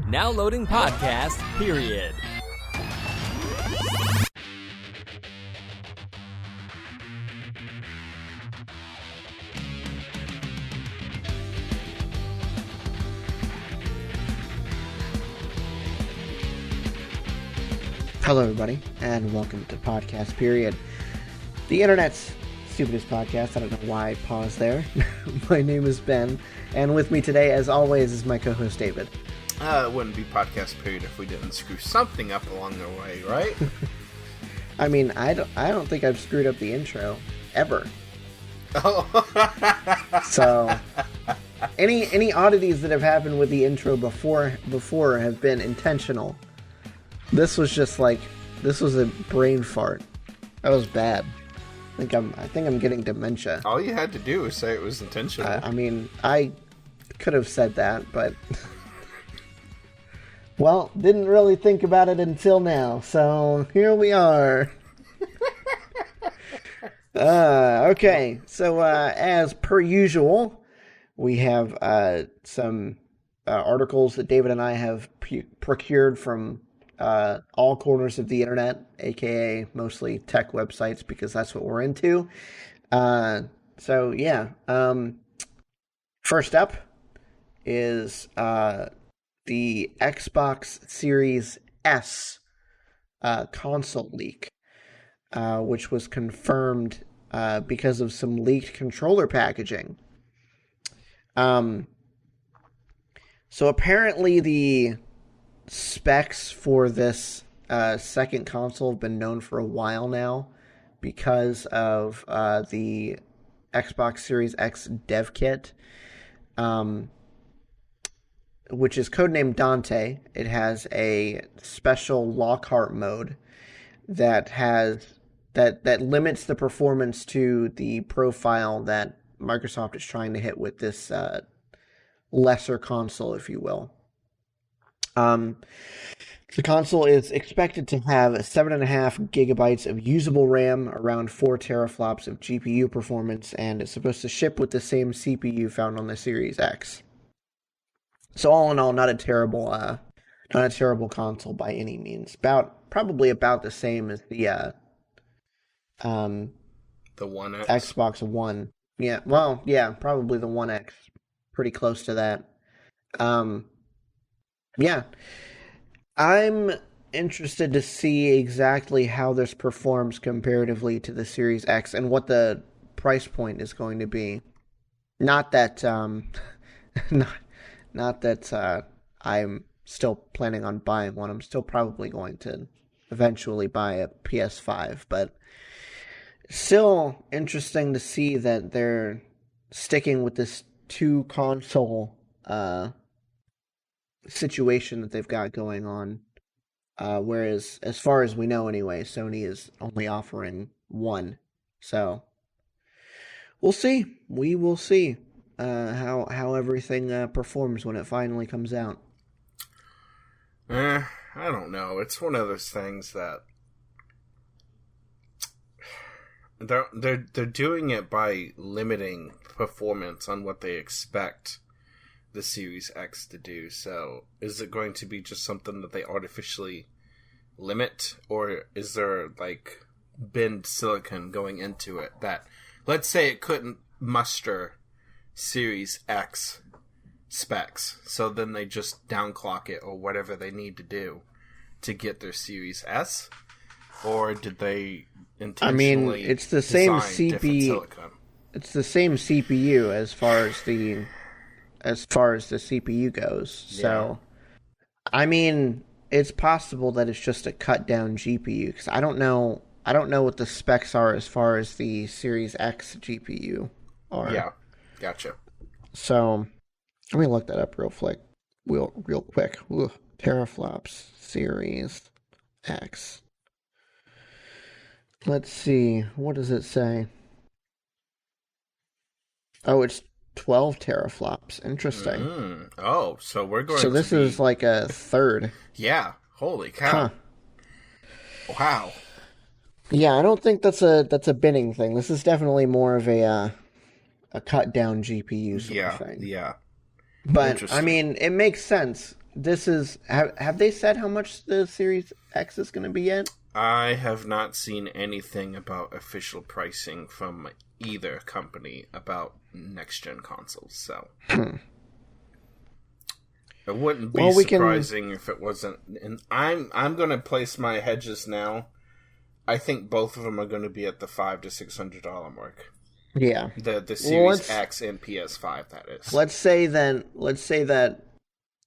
Now loading podcast, period. Hello, everybody, and welcome to Podcast Period, the internet's stupidest podcast. I don't know why I paused there. My name is Ben, and with me today, as always, is my co-host David. It wouldn't be Podcast Period if we didn't screw something up along the way, right? I mean, I don't think I've screwed up the intro ever. Oh. So, any oddities that have happened with the intro before have been intentional. This was just like, this was a brain fart. That was bad. I think I'm getting dementia. All you had to do was say it was intentional. I mean, I could have said that, but well, didn't really think about it until now. So here we are. Okay, so as per usual, we have some articles that David and I have procured from all corners of the internet, aka mostly tech websites, because that's what we're into. So yeah, first up is the Xbox Series S console leak, which was confirmed because of some leaked controller packaging. So apparently the specs for this second console have been known for a while now because of the Xbox Series X dev kit, which is codenamed Dante. It has a special Lockhart mode that limits the performance to the profile that Microsoft is trying to hit with this lesser console, if you will. The console is expected to have 7.5 gigabytes of usable RAM, around 4 teraflops of GPU performance, and it's supposed to ship with the same CPU found on the Series X. So all in all, not a terrible console by any means. Probably about the same as the One X? Xbox One. Yeah, well, yeah, probably the One X. Pretty close to that. Yeah, I'm interested to see exactly how this performs comparatively to the Series X and what the price point is going to be. Not that, not that I'm still planning on buying one. I'm still probably going to eventually buy a PS5, but still interesting to see that they're sticking with this two console situation that they've got going on, whereas as far as we know anyway, Sony is only offering one. So we will see how everything performs when it finally comes out. I don't know. It's one of those things that they're doing it by limiting performance on what they expect the Series X to do. So is it going to be just something that they artificially limit, or is there like binned silicon going into it that, let's say it couldn't muster Series X specs, so then they just downclock it or whatever they need to do to get their Series S? Or did they intentionally it's the same CPU? It's the same CPU as far as the CPU goes. So, yeah. I mean, it's possible that it's just a cut down GPU, because I don't know what the specs are as far as the Series X GPU are. Yeah, gotcha. So, let me look that up real quick. Ugh. Teraflops Series X. Let's see. What does it say? Oh, it's 12 teraflops. Interesting. Oh, so we're going So this is like a third. Yeah. Holy cow. Huh. Wow. Yeah, I don't think that's a binning thing. This is definitely more of a cut down GPU sort of thing. Yeah. But I mean, it makes sense this is... Have they said how much the Series X is going to be yet? I have not seen anything about official pricing from either company about next-gen consoles, so... It wouldn't be surprising if it wasn't. And I'm going to place my hedges now. I think both of them are going to be at the $500 to $600 mark. Yeah, the Series X and PS5. That is. Let's say that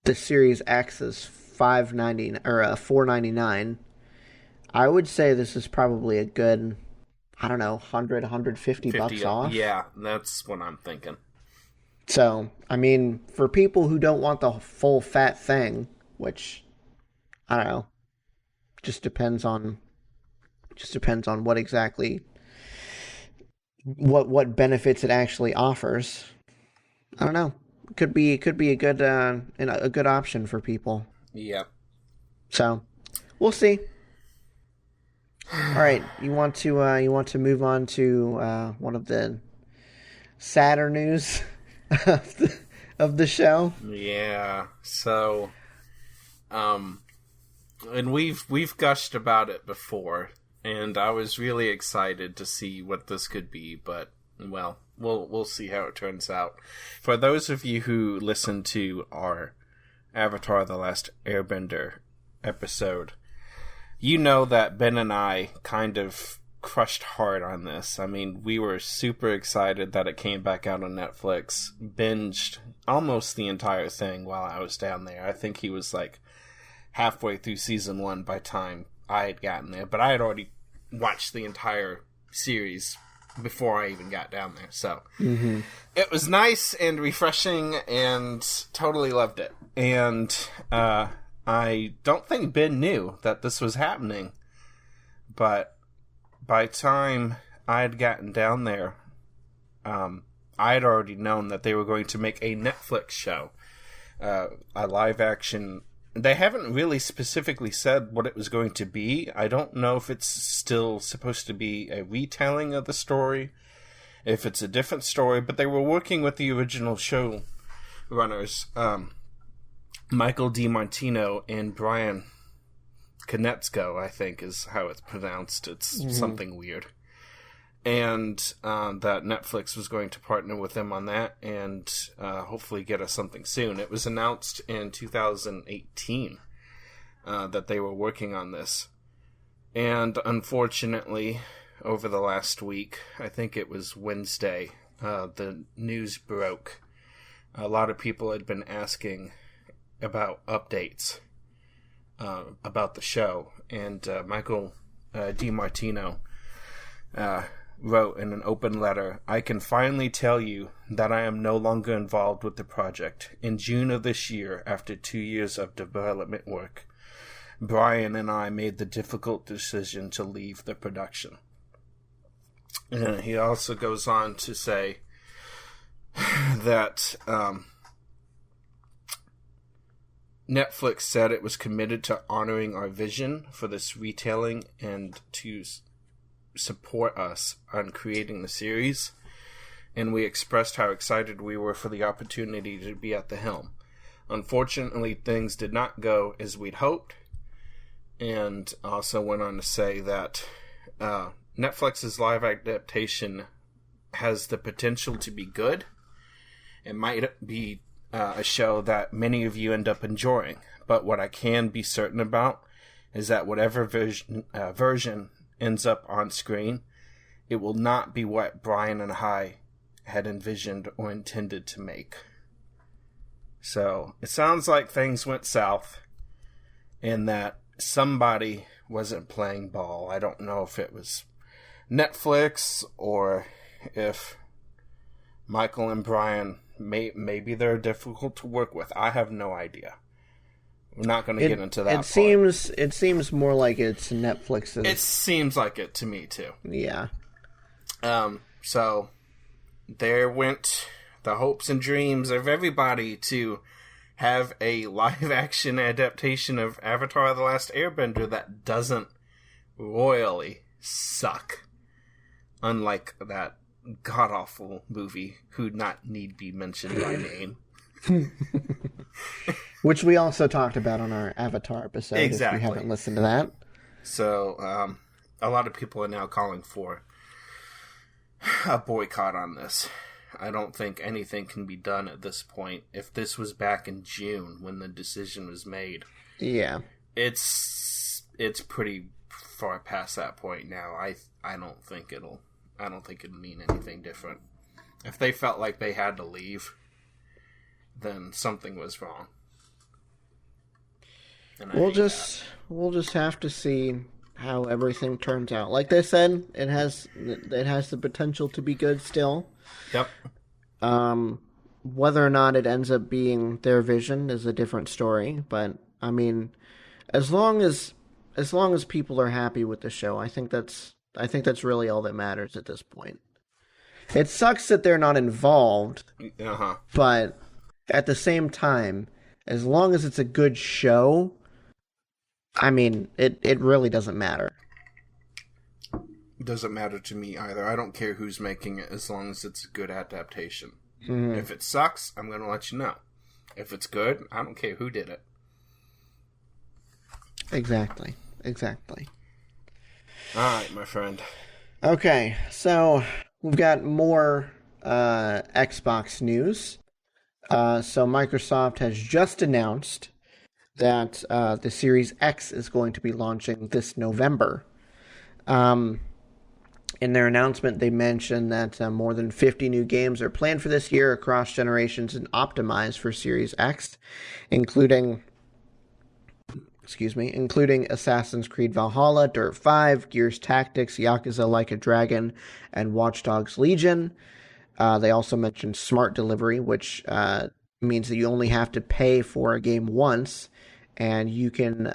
the Series X is $599 or $499. I would say this is probably a good, I don't know, $150 off. Yeah, that's what I'm thinking. So, I mean, for people who don't want the full fat thing, which, I don't know, just depends on what exactly, what benefits it actually offers. I don't know. Could be a good option for people. Yep. So, we'll see. All right, you want to move on to one of the sadder news of the show? Yeah. So, and we've gushed about it before, and I was really excited to see what this could be, but well, we'll see how it turns out. For those of you who listened to our Avatar: The Last Airbender episode, you know that Ben and I kind of crushed hard on this. I mean, we were super excited that it came back out on Netflix, binged almost the entire thing while I was down there. I think he was like halfway through season 1 by the time I had gotten there, but I had already watched the entire series before I even got down there, so It was nice and refreshing and totally loved it. And I don't think Ben knew that this was happening, but by the time I had gotten down there, I had already known that they were going to make a Netflix show, a live action. They haven't really specifically said what it was going to be. I don't know if it's still supposed to be a retelling of the story, if it's a different story, but they were working with the original show runners, Michael DiMartino and Bryan. Konietzko, I think, is how it's pronounced. It's something weird. And that Netflix was going to partner with them on that and hopefully get us something soon. It was announced in 2018 that they were working on this. And unfortunately, over the last week, I think it was Wednesday, the news broke. A lot of people had been asking about updates about the show, and Michael DiMartino wrote in an open letter, "I can finally tell you that I am no longer involved with the project. In June of this year, after 2 years of development work, Bryan and I made the difficult decision to leave the production." And he also goes on to say that Netflix said it was committed to honoring our vision for this retelling and to support us on creating the series, and we expressed how excited we were for the opportunity to be at the helm. Unfortunately, things did not go as we'd hoped, and also went on to say that Netflix's live adaptation has the potential to be good. It might be a show that many of you end up enjoying, but what I can be certain about is that whatever version ends up on screen, it will not be what Bryan and I had envisioned or intended to make. So it sounds like things went south and that somebody wasn't playing ball. I don't know if it was Netflix or if Michael and Bryan maybe they're difficult to work with. I have no idea. We're not going to get into that. It seems more like it's Netflix's. It seems like it to me too. Yeah. So there went the hopes and dreams of everybody to have a live action adaptation of Avatar: The Last Airbender that doesn't royally suck. Unlike that god-awful movie who not need be mentioned by name. Which we also talked about on our Avatar episode, Exactly. if you haven't listened to that. So, a lot of people are now calling for a boycott on this. I don't think anything can be done at this point. If this was back in June when the decision was made, yeah, it's pretty far past that point now. I don't think it'll mean anything different. If they felt like they had to leave, then something was wrong. We'll just have to see how everything turns out. Like they said, it has the potential to be good still. Yep. Whether or not it ends up being their vision is a different story. But I mean, as long as people are happy with the show, I think that's really all that matters at this point. It sucks that they're not involved. But at the same time, as long as it's a good show, I mean, it really doesn't matter. Doesn't matter to me either. I don't care who's making it as long as it's a good adaptation. Mm-hmm. If it sucks, I'm going to let you know. If it's good, I don't care who did it. Exactly. Alright, my friend. Okay, so we've got more Xbox news. So Microsoft has just announced that the Series X is going to be launching this November. In their announcement, they mentioned that more than 50 new games are planned for this year across generations and optimized for Series X, including Assassin's Creed Valhalla, Dirt 5, Gears Tactics, Yakuza Like a Dragon, and Watch Dogs Legion. They also mentioned smart delivery, which means that you only have to pay for a game once, and you can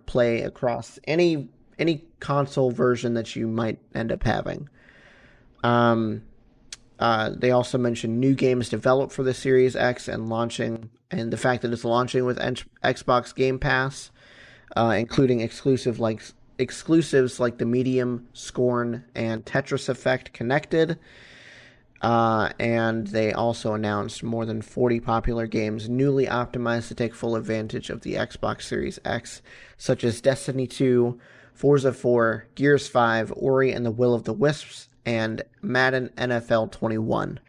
play across any console version that you might end up having. They also mentioned new games developed for the Series X and the fact that it's launching with Xbox Game Pass, including exclusives like The Medium, Scorn, and Tetris Effect Connected. And they also announced more than 40 popular games newly optimized to take full advantage of the Xbox Series X, such as Destiny 2, Forza 4, Gears 5, Ori and the Will of the Wisps, and Madden NFL 21.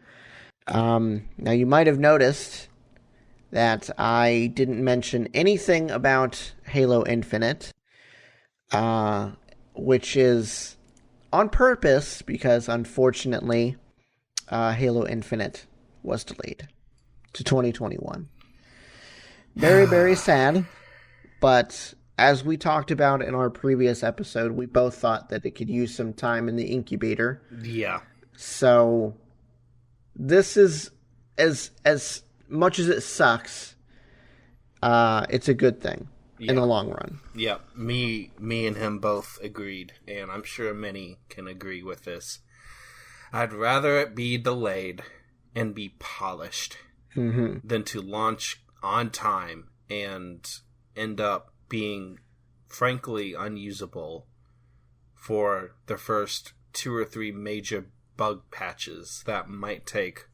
Now, you might have noticed that I didn't mention anything about Halo Infinite, which is on purpose because, unfortunately, Halo Infinite was delayed to 2021. Very, very sad, but as we talked about in our previous episode, we both thought that it could use some time in the incubator. Yeah. So this is, as much as it sucks, it's a good thing in the long run. Yeah, me and him both agreed, and I'm sure many can agree with this. I'd rather it be delayed and be polished than to launch on time and end up being, frankly, unusable for the first 2 or 3 major bug patches that might take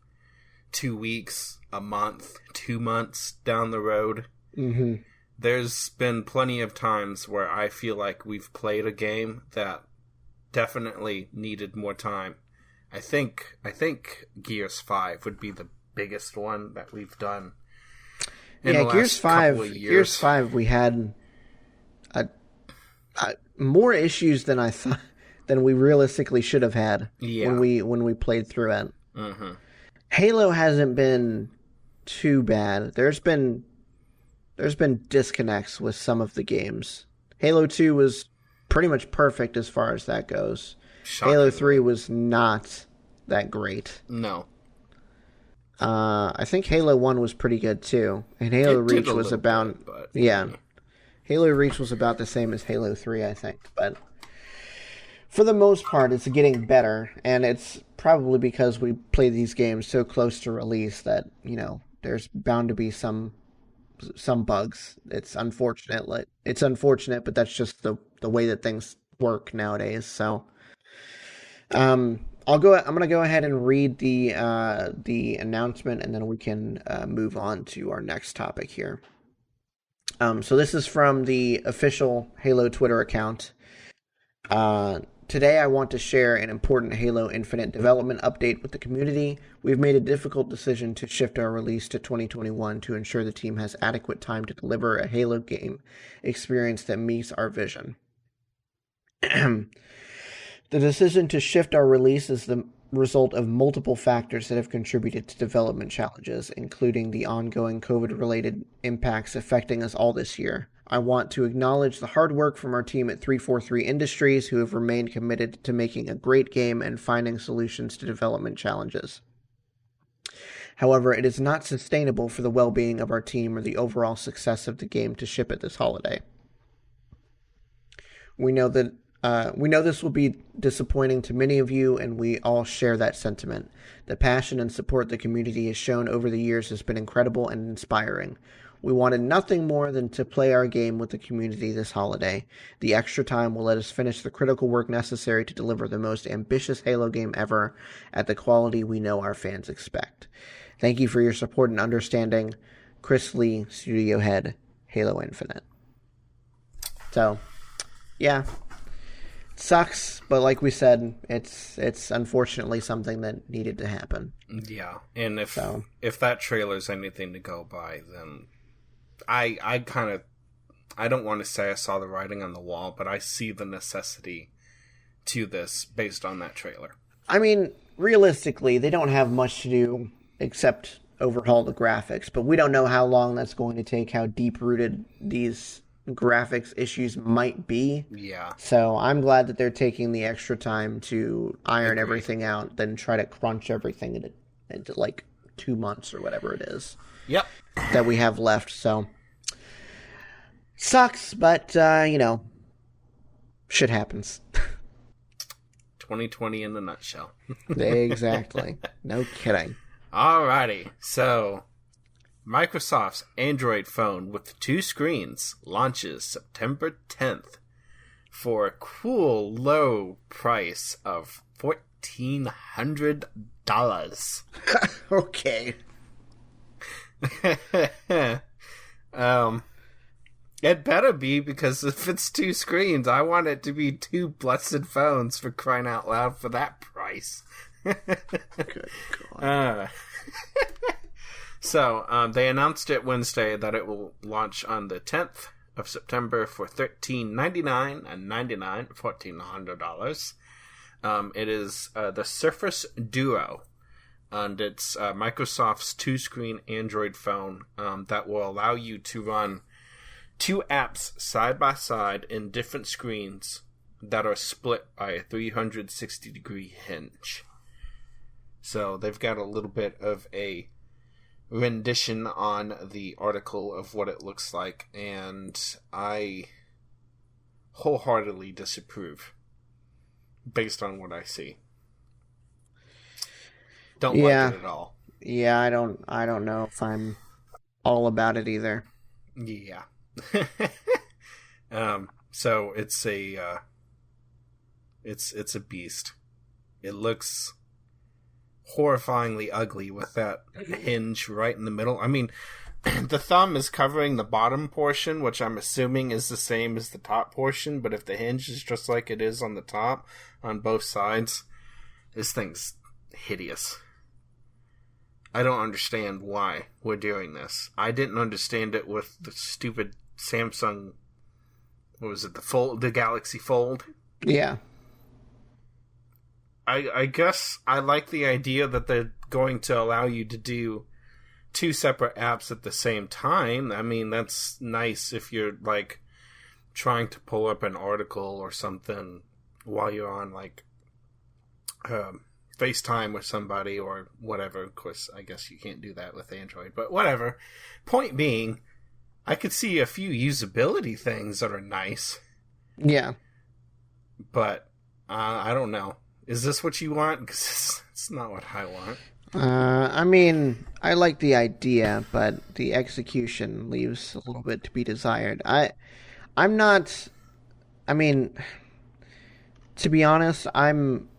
2 weeks, a month, 2 months down the road. Mm-hmm. There's been plenty of times where I feel like we've played a game that definitely needed more time. I think Gears 5 would be the biggest one that we've done. Gears 5 we had more issues than I thought than we realistically should have had when we played through it. Mm-hmm. Halo hasn't been too bad. There's been disconnects with some of the games. Halo 2 was pretty much perfect as far as that goes. Shocking. Halo 3 was not that great. No. I think Halo 1 was pretty good too. And Halo Reach was about Halo Reach was about the same as Halo 3, I think. But for the most part, it's getting better, and it's probably because we play these games so close to release that, there's bound to be some bugs. It's unfortunate, but that's just the way that things work nowadays. So I'm going to go ahead and read the announcement, and then we can move on to our next topic here. So this is from the official Halo Twitter account. Today I want to share an important Halo Infinite development update with the community. We've made a difficult decision to shift our release to 2021 to ensure the team has adequate time to deliver a Halo game experience that meets our vision. The decision to shift our release is the result of multiple factors that have contributed to development challenges, including the ongoing COVID-related impacts affecting us all this year. I want to acknowledge the hard work from our team at 343 Industries, who have remained committed to making a great game and finding solutions to development challenges. However, it is not sustainable for the well-being of our team or the overall success of the game to ship it this holiday. We know this will be disappointing to many of you, and we all share that sentiment. The passion and support the community has shown over the years has been incredible and inspiring. We wanted nothing more than to play our game with the community this holiday. The extra time will let us finish the critical work necessary to deliver the most ambitious Halo game ever at the quality we know our fans expect. Thank you for your support and understanding. Chris Lee, Studio Head, Halo Infinite. So, yeah. Sucks, but like we said, it's unfortunately something that needed to happen. Yeah, and if that trailer's anything to go by, then I don't want to say I saw the writing on the wall, but I see the necessity to this based on that trailer. I mean, realistically, they don't have much to do except overhaul the graphics, but we don't know how long that's going to take, how deep-rooted these graphics issues might be. Yeah. So I'm glad that they're taking the extra time to iron everything out than try to crunch everything into like 2 months or whatever it is. Yep. That we have left. So sucks, but shit happens. 2020 in a nutshell. Exactly. No kidding. Alrighty. So Microsoft's Android phone with 2 screens launches September 10th for a cool low price of $1,400. Okay. It better be, because if it's 2 screens, I want it to be 2 blessed phones, for crying out loud, for that price. Good God. So, they announced it Wednesday that it will launch on the 10th of September for $1,399 and $1,400. It is the Surface Duo, and it's Microsoft's 2-screen Android phone that will allow you to run 2 apps side by side in different screens that are split by a 360-degree hinge. So they've got a little bit of a rendition on the article of what it looks like, and I wholeheartedly disapprove based on what I see. Don't like it at all. Yeah, I don't know if I'm all about it either. Yeah. So it's a beast. It looks horrifyingly ugly with that hinge right in the middle. I mean, the thumb is covering the bottom portion, which I'm assuming is the same as the top portion, but if the hinge is just like it is on the top, on both sides, this thing's hideous. I don't understand why we're doing this. I didn't understand it with the stupid Samsung, what was it, the Galaxy Fold? Yeah. I guess I like the idea that they're going to allow you to do 2 separate apps at the same time. I mean, that's nice if you're, like, trying to pull up an article or something while you're on, like, FaceTime with somebody or whatever. Of course, I guess you can't do that with Android, but whatever. Point being, I could see a few usability things that are nice. Yeah. But, I don't know. Is this what you want? Because it's not what I want. I mean, I like the idea, but the execution leaves a little bit to be desired. I'm not... I mean, to be honest, I'm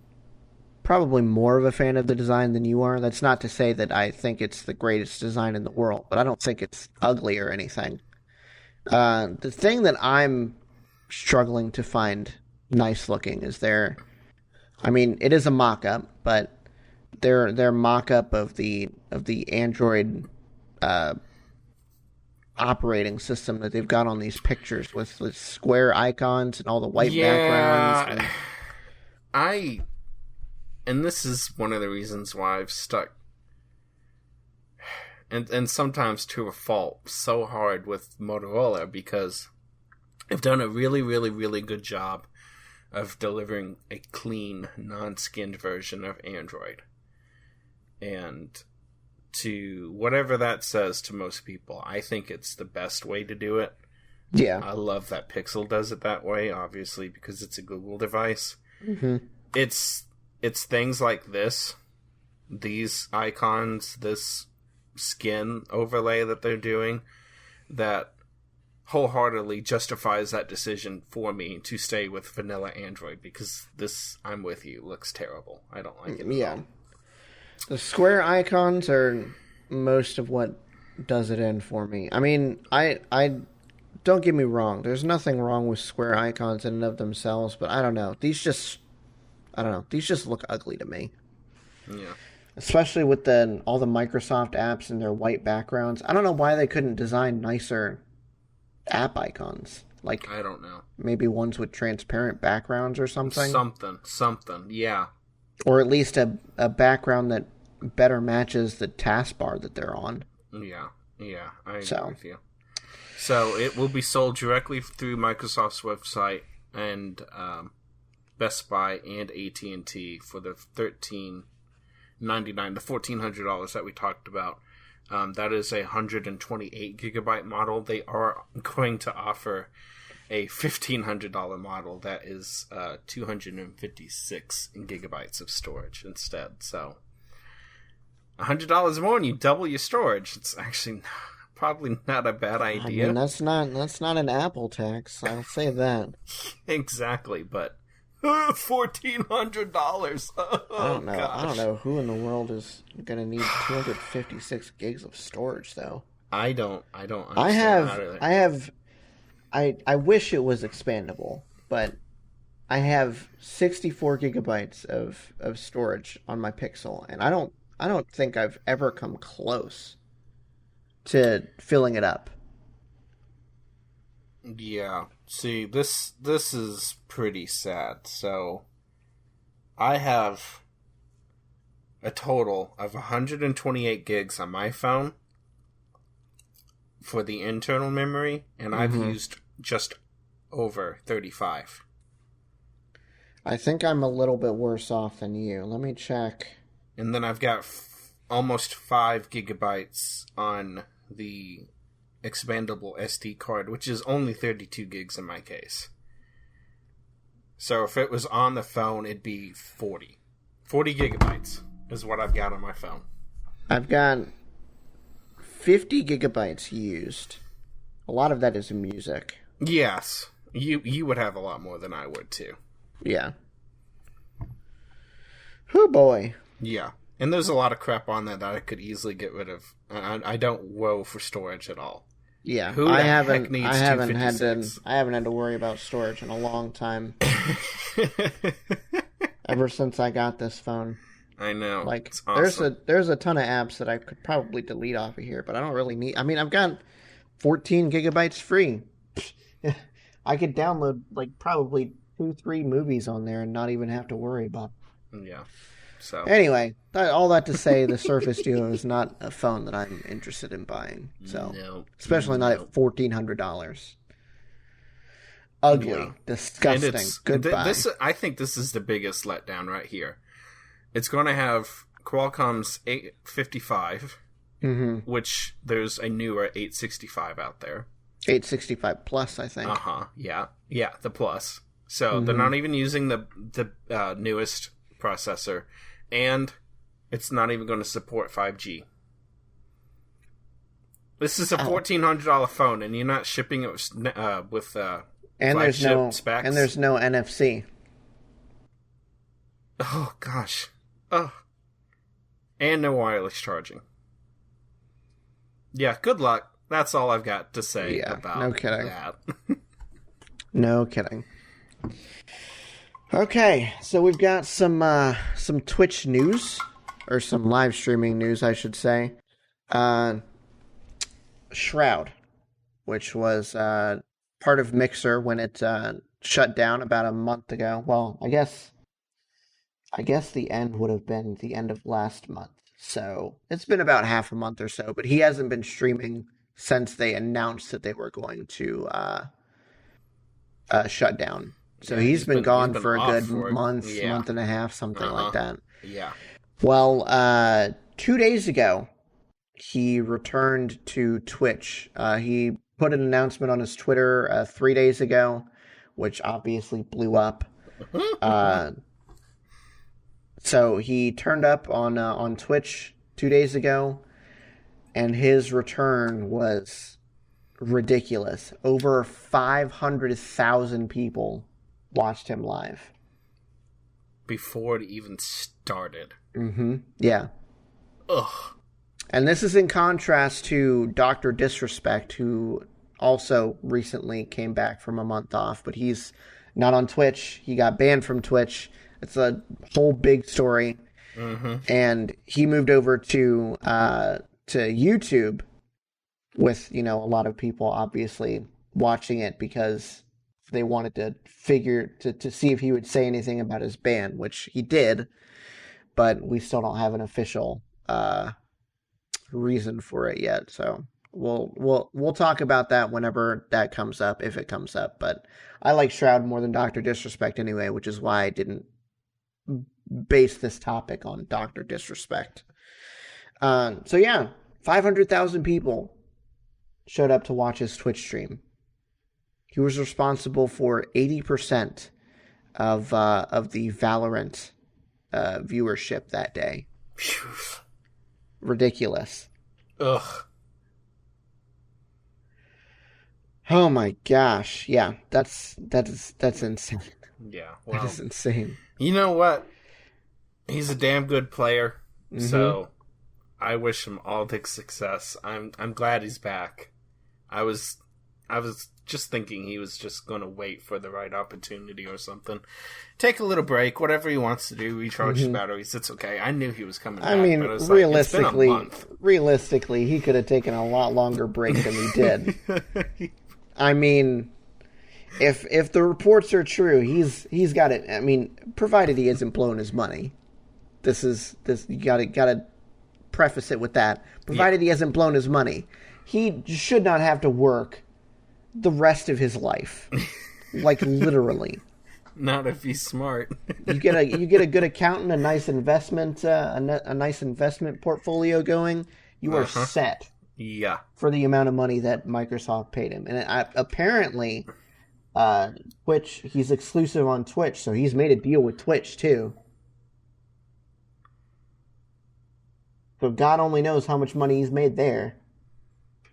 probably more of a fan of the design than you are. That's not to say that I think it's the greatest design in the world, but I don't think it's ugly or anything. The thing that I'm struggling to find nice looking is it is a mock-up, but their mock-up of the Android operating system that they've got on these pictures with the square icons and all the white backgrounds. And this is one of the reasons why I've stuck, and sometimes to a fault, so hard with Motorola, because they've done a really, really, really good job of delivering a clean, non-skinned version of Android. And to whatever that says to most people, I think it's the best way to do it. Yeah. I love that Pixel does it that way, obviously, because it's a Google device. Mm-hmm. It's things like this, these icons, this skin overlay that they're doing, that wholeheartedly justifies that decision for me to stay with vanilla Android, because this, I'm with you, looks terrible. I don't like it. Yeah. The square icons are most of what does it in for me. I mean, I don't get me wrong. There's nothing wrong with square icons in and of themselves, but I don't know. These just look ugly to me. Yeah. Especially with all the Microsoft apps and their white backgrounds. I don't know why they couldn't design nicer app icons. Like, I don't know. Maybe ones with transparent backgrounds or something. Something, yeah. Or at least a background that better matches the taskbar that they're on. Yeah, I agree with you. So it will be sold directly through Microsoft's website and Best Buy and AT&T for the $13.99, the $1,400 that we talked about. That is a 128 gigabyte model. They are going to offer a $1,500 model that is 256 gigabytes of storage instead. So $100 more and you double your storage. It's actually probably not a bad idea. I mean, that's not an Apple tax. I'll say that. Exactly, but $1,400. I don't know. Gosh. I don't know who in the world is going to need 256 gigs of storage, though. I don't understand. I wish it was expandable, but I have 64 gigabytes of storage on my Pixel, and I don't think I've ever come close to filling it up. Yeah. See, this is pretty sad. So I have a total of 128 gigs on my phone for the internal memory, and I've used just over 35. I think I'm a little bit worse off than you. Let me check. And then I've got almost 5 gigabytes on the expandable SD card, which is only 32 gigs in my case. So if it was on the phone, it'd be 40. 40 gigabytes is what I've got on my phone. I've got 50 gigabytes used. A lot of that is music. Yes. You would have a lot more than I would, too. Yeah. Oh, boy. Yeah. And there's a lot of crap on there that I could easily get rid of. I don't woe for storage at all. Yeah. Who the heck needs 256? I haven't had to worry about storage in a long time. Ever since I got this phone. I know. Like, it's awesome. there's a ton of apps that I could probably delete off of here, but I don't really need... I mean, I've got 14 gigabytes free. I could download, like, probably 2-3 movies on there and not even have to worry about it. Yeah. So anyway, all that to say, the Surface Duo is not a phone that I'm interested in buying. So, especially not at $1,400. Ugly, disgusting. Goodbye. I think this is the biggest letdown right here. It's going to have Qualcomm's 855, which there's a newer 865 out there. 865 Plus, I think. Yeah, the Plus. So they're not even using the newest processor, and it's not even going to support 5G. This is a $1,400 phone, and you're not shipping it with and there's no specs. And there's no NFC. Oh gosh, and no wireless charging. Yeah, good luck. That's all I've got to say about no kidding. that. No kidding. Okay, so we've got some Twitch news, or some live streaming news, I should say. Shroud, which was part of Mixer when it shut down about a month ago. Well, I guess the end would have been the end of last month. So it's been about half a month or so, but he hasn't been streaming since they announced that they were going to shut down. So he's been gone for a good month and a half, something like that. Yeah. Well, 2 days ago, he returned to Twitch. He put an announcement on his Twitter 3 days ago, which obviously blew up. So he turned up on Twitch 2 days ago, and his return was ridiculous. Over 500,000 people watched him live. Before it even started. Mm-hmm. Yeah. Ugh. And this is in contrast to Dr. Disrespect, who also recently came back from a month off, but he's not on Twitch. He got banned from Twitch. It's a whole big story. Mm-hmm. And he moved over to YouTube with, a lot of people obviously watching it because they wanted to see if he would say anything about his ban, which he did, but we still don't have an official reason for it yet. So we'll talk about that whenever that comes up, if it comes up. But I like Shroud more than Dr. Disrespect anyway, which is why I didn't base this topic on Dr. Disrespect. So yeah, 500,000 people showed up to watch his Twitch stream. He was responsible for 80% of the Valorant viewership that day. Phew. Ridiculous. Ugh. Oh my gosh. Yeah, that's insane. Yeah, well, that is insane. You know what? He's a damn good player, so I wish him all the success. I'm glad he's back. I was just thinking he was just going to wait for the right opportunity or something. Take a little break, whatever he wants to do, recharge his batteries. It's okay. I knew he was coming back. I mean, but it was realistically, it's been a month. Realistically, he could have taken a lot longer break than he did. I mean, if the reports are true, he's got it. I mean, provided he hasn't blown his money. This you gotta preface it with that. Provided he hasn't blown his money, he should not have to work the rest of his life. Like literally. Not if he's smart. You get a good accountant, a nice investment portfolio going. You are set. Yeah. For the amount of money that Microsoft paid him, and apparently, Twitch. He's exclusive on Twitch, so he's made a deal with Twitch too. So God only knows how much money he's made there.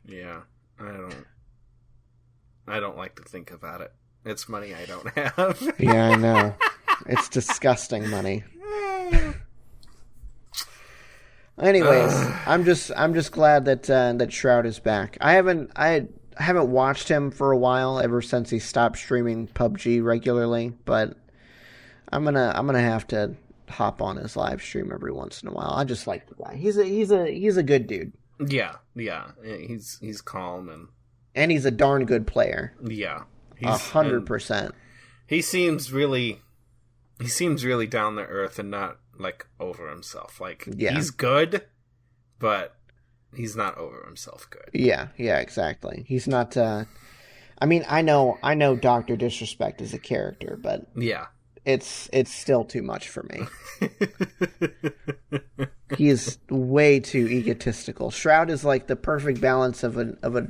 Yeah, I don't like to think about it. It's money I don't have. Yeah, I know. It's disgusting money. Anyways, I'm just glad that Shroud is back. I haven't watched him for a while, ever since he stopped streaming PUBG regularly, but I'm gonna have to hop on his live stream every once in a while. I just like the guy. He's a good dude. Yeah. He's calm and he's a darn good player. Yeah. 100%. He seems really down to earth and not like over himself. Like he's good, but he's not over himself good. Yeah, exactly. He's not I mean, I know Dr. Disrespect is a character, but yeah. It's still too much for me. He is way too egotistical. Shroud is like the perfect balance of a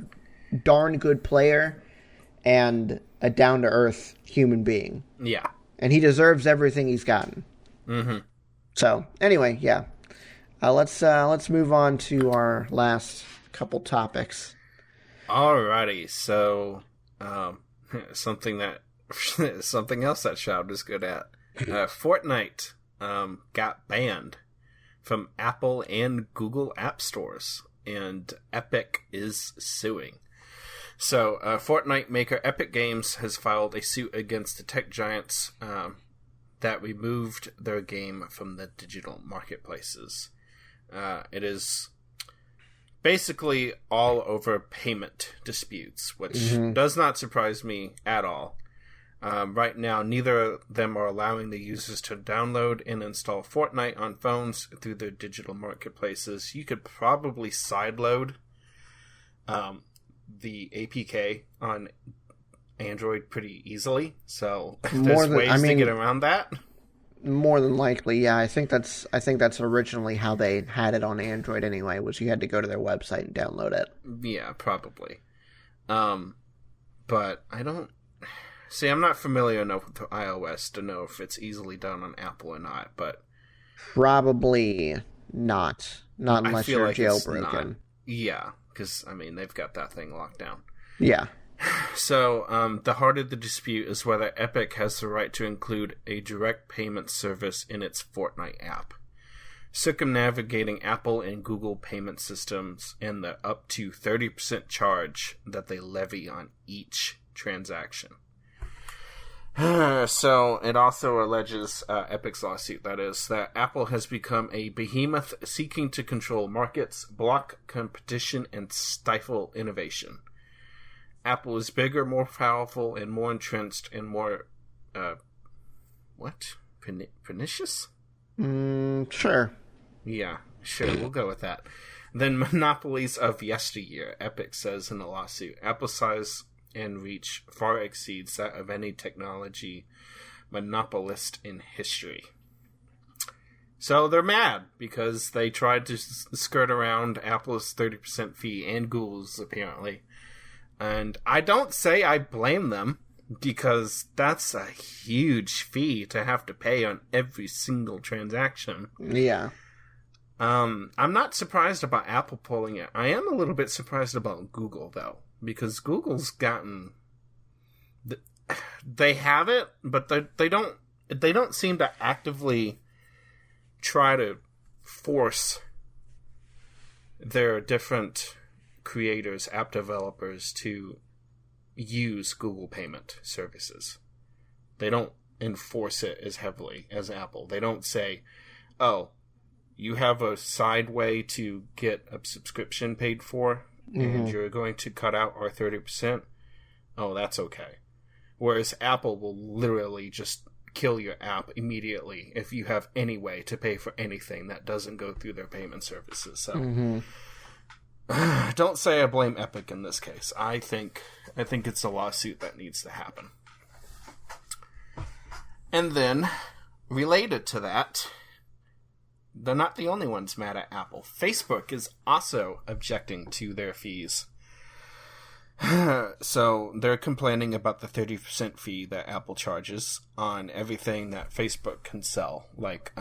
darn good player and a down to earth human being. Yeah. And he deserves everything he's gotten. Mm-hmm. So anyway, yeah. Let's move on to our last couple topics. Alrighty, so something else that Shroud is good at. Fortnite got banned from Apple and Google app stores. and Epic is suing. So, Fortnite maker Epic Games has filed a suit against the tech giants that removed their game from the digital marketplaces. It is basically all over payment disputes, which does not surprise me at all. Right now, neither of them are allowing the users to download and install Fortnite on phones through their digital marketplaces. You could probably sideload the APK on Android pretty easily, so there's ways to get around that. More than likely, yeah. I think that's originally how they had it on Android anyway, was you had to go to their website and download it. Yeah, probably. But I don't... See, I'm not familiar enough with iOS to know if it's easily done on Apple or not, but... Probably not. Not unless you're jailbroken. Yeah, because, I mean, they've got that thing locked down. Yeah. So, the heart of the dispute is whether Epic has the right to include a direct payment service in its Fortnite app, circumnavigating Apple and Google payment systems and the up to 30% charge that they levy on each transaction. So, it also alleges, Epic's lawsuit, that is, that Apple has become a behemoth seeking to control markets, block competition, and stifle innovation. Apple is bigger, more powerful, and more entrenched, and more, pernicious? Sure. Yeah, sure, we'll go with that. Than monopolies of yesteryear, Epic says in the lawsuit. Apple's size and reach far exceeds that of any technology monopolist in history. So they're mad because they tried to skirt around Apple's 30% fee and Google's, apparently. And I don't say I blame them, because that's a huge fee to have to pay on every single transaction. Yeah. I'm not surprised about Apple pulling it. I am a little bit surprised about Google, though, because Google's gotten... They have it, but they don't seem to actively try to force their different creators, app developers, to use Google payment services. They don't enforce it as heavily as Apple. They don't say, oh, you have a side way to get a subscription paid for, and you're going to cut out our 30%. Oh, that's okay. Whereas Apple will literally just kill your app immediately if you have any way to pay for anything that doesn't go through their payment services. So don't say I blame Epic in this case. I think it's a lawsuit that needs to happen. And then, related to that, they're not the only ones mad at Apple. Facebook is also objecting to their fees. So they're complaining about the 30% fee that Apple charges on everything that Facebook can sell, like,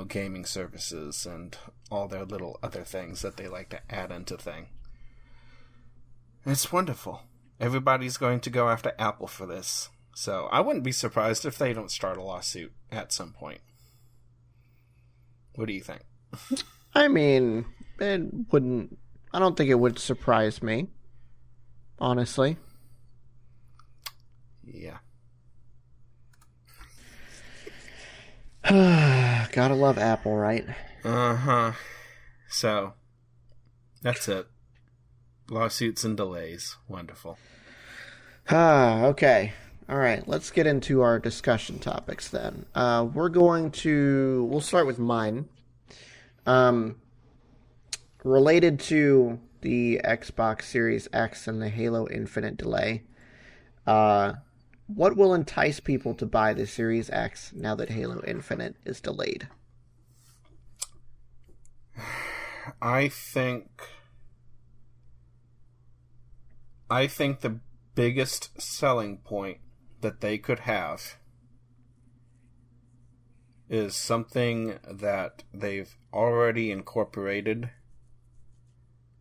gaming services and all their little other things that they like to add into thing. It's wonderful. Everybody's going to go after Apple for this. So I wouldn't be surprised if they don't start a lawsuit at some point. What do you think? I mean, I don't think it would surprise me, honestly. Yeah. Gotta love Apple, right? Uh-huh. So, that's it. Lawsuits and delays. Wonderful. Okay. All right, let's get into our discussion topics then. We'll start with mine. Related to the Xbox Series X and the Halo Infinite delay, what will entice people to buy the Series X now that Halo Infinite is delayed? I think the biggest selling point that they could have is something that they've already incorporated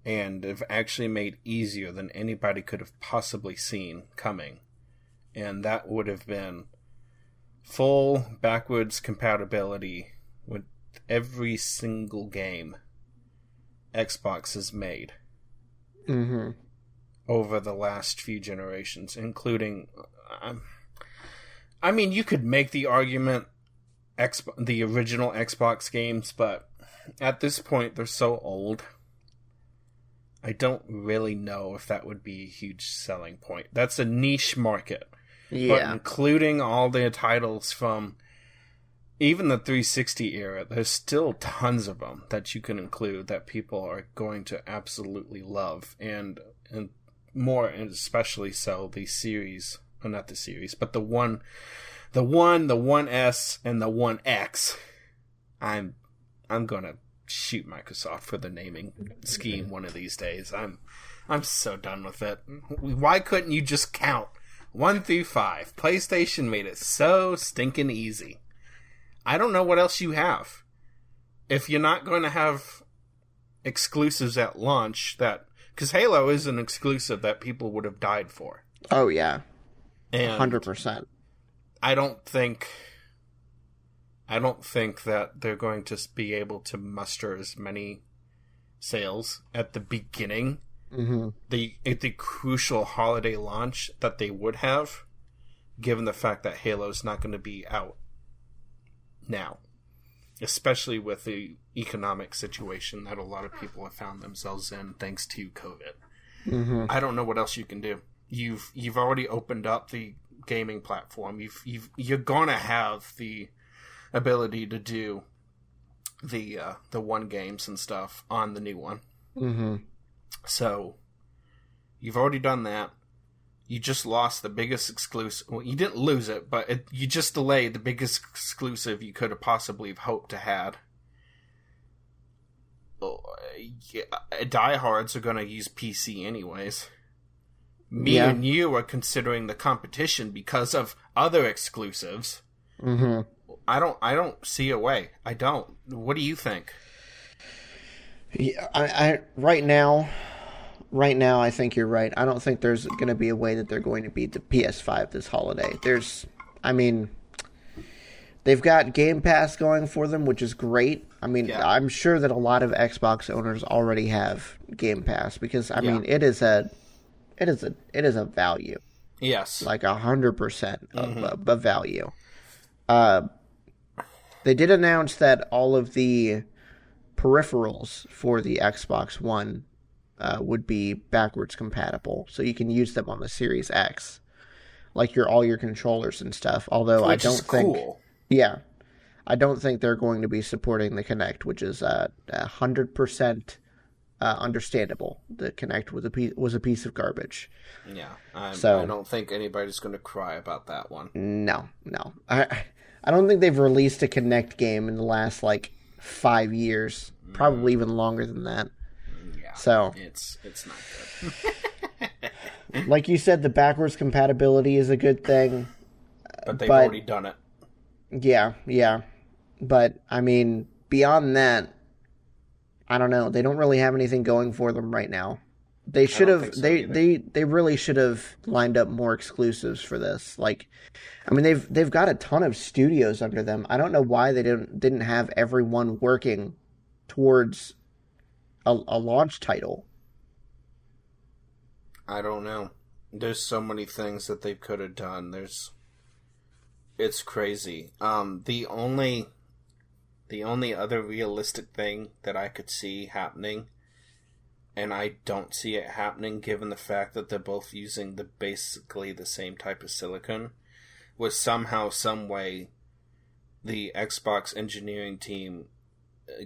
and have actually made easier than anybody could have possibly seen coming. And that would have been full backwards compatibility with every single game Xbox has made Mm-hmm. over the last few generations, including... I mean, you could make the argument the original Xbox games, but at this point, they're so old. I don't really know if that would be a huge selling point. That's a niche market. Yeah. But including all the titles from even the 360 era, there's still tons of them that you can include that people are going to absolutely love. And more, and especially so, the series, or not the series, but the 1, the 1S, and the 1X. I'm gonna shoot Microsoft for the naming scheme one of these days. I'm so done with it. Why couldn't you just count 1 through 5? PlayStation made it so stinking easy. I don't know what else you have. If you're not going to have exclusives at launch, because Halo is an exclusive that people would have died for. Oh yeah, and 100%. I don't think that they're going to be able to muster as many sales at the beginning, at the crucial holiday launch that they would have, given the fact that Halo's not going to be out now, especially with the economic situation that a lot of people have found themselves in thanks to COVID. I don't know what else you can do. You've already opened up the gaming platform. You're gonna have the ability to do the one games and stuff on the new one. So you've already done that. You just lost the biggest exclusive. Well, you didn't lose it, but you just delayed the biggest exclusive you could have possibly hoped to had. Diehards are going to use PC anyways. Me and you are considering the competition because of other exclusives. I don't see a way. I don't. What do you think? Yeah, Right now, I think you're right. I don't think there's going to be a way that they're going to beat the PS5 this holiday. They've got Game Pass going for them, which is great. I'm sure that a lot of Xbox owners already have Game Pass because, it is a value. Yes. Like 100% of a value. They did announce that all of the peripherals for the Xbox One would be backwards compatible, so you can use them on the Series X, like all your controllers and stuff. Although I don't think they're going to be supporting the Kinect, which is 100% understandable. The Kinect was a piece of garbage. Yeah, I don't think anybody's going to cry about that one. No, I don't think they've released a Kinect game in the last 5 years, probably even longer than that. So it's not good. Like you said, the backwards compatibility is a good thing. But they've already done it. Yeah. But beyond that, I don't know. They don't really have anything going for them right now. They should have. They really should have lined up more exclusives for this. They've got a ton of studios under them. I don't know why they didn't have everyone working towards a launch title. I don't know. There's so many things that they could have done. It's crazy. The only other realistic thing that I could see happening, and I don't see it happening given the fact that they're both using basically the same type of silicon, was somehow, some way, the Xbox engineering team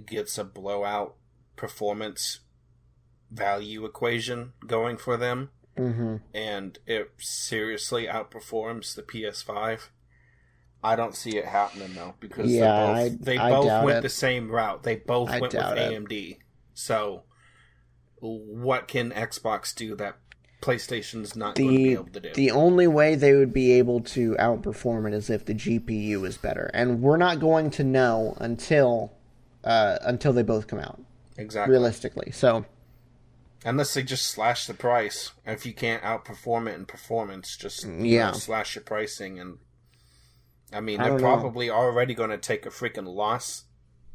gets a blowout performance value equation going for them, and it seriously outperforms the PS5. I don't see it happening though, because they both went the same route. They both went with AMD. So what can Xbox do that PlayStation's not going to be able to do? The only way they would be able to outperform it is if the GPU is better, and we're not going to know until they both come out. Exactly. Realistically, so unless they just slash the price, if you can't outperform it in performance, just slash your pricing. And they're probably already going to take a freaking loss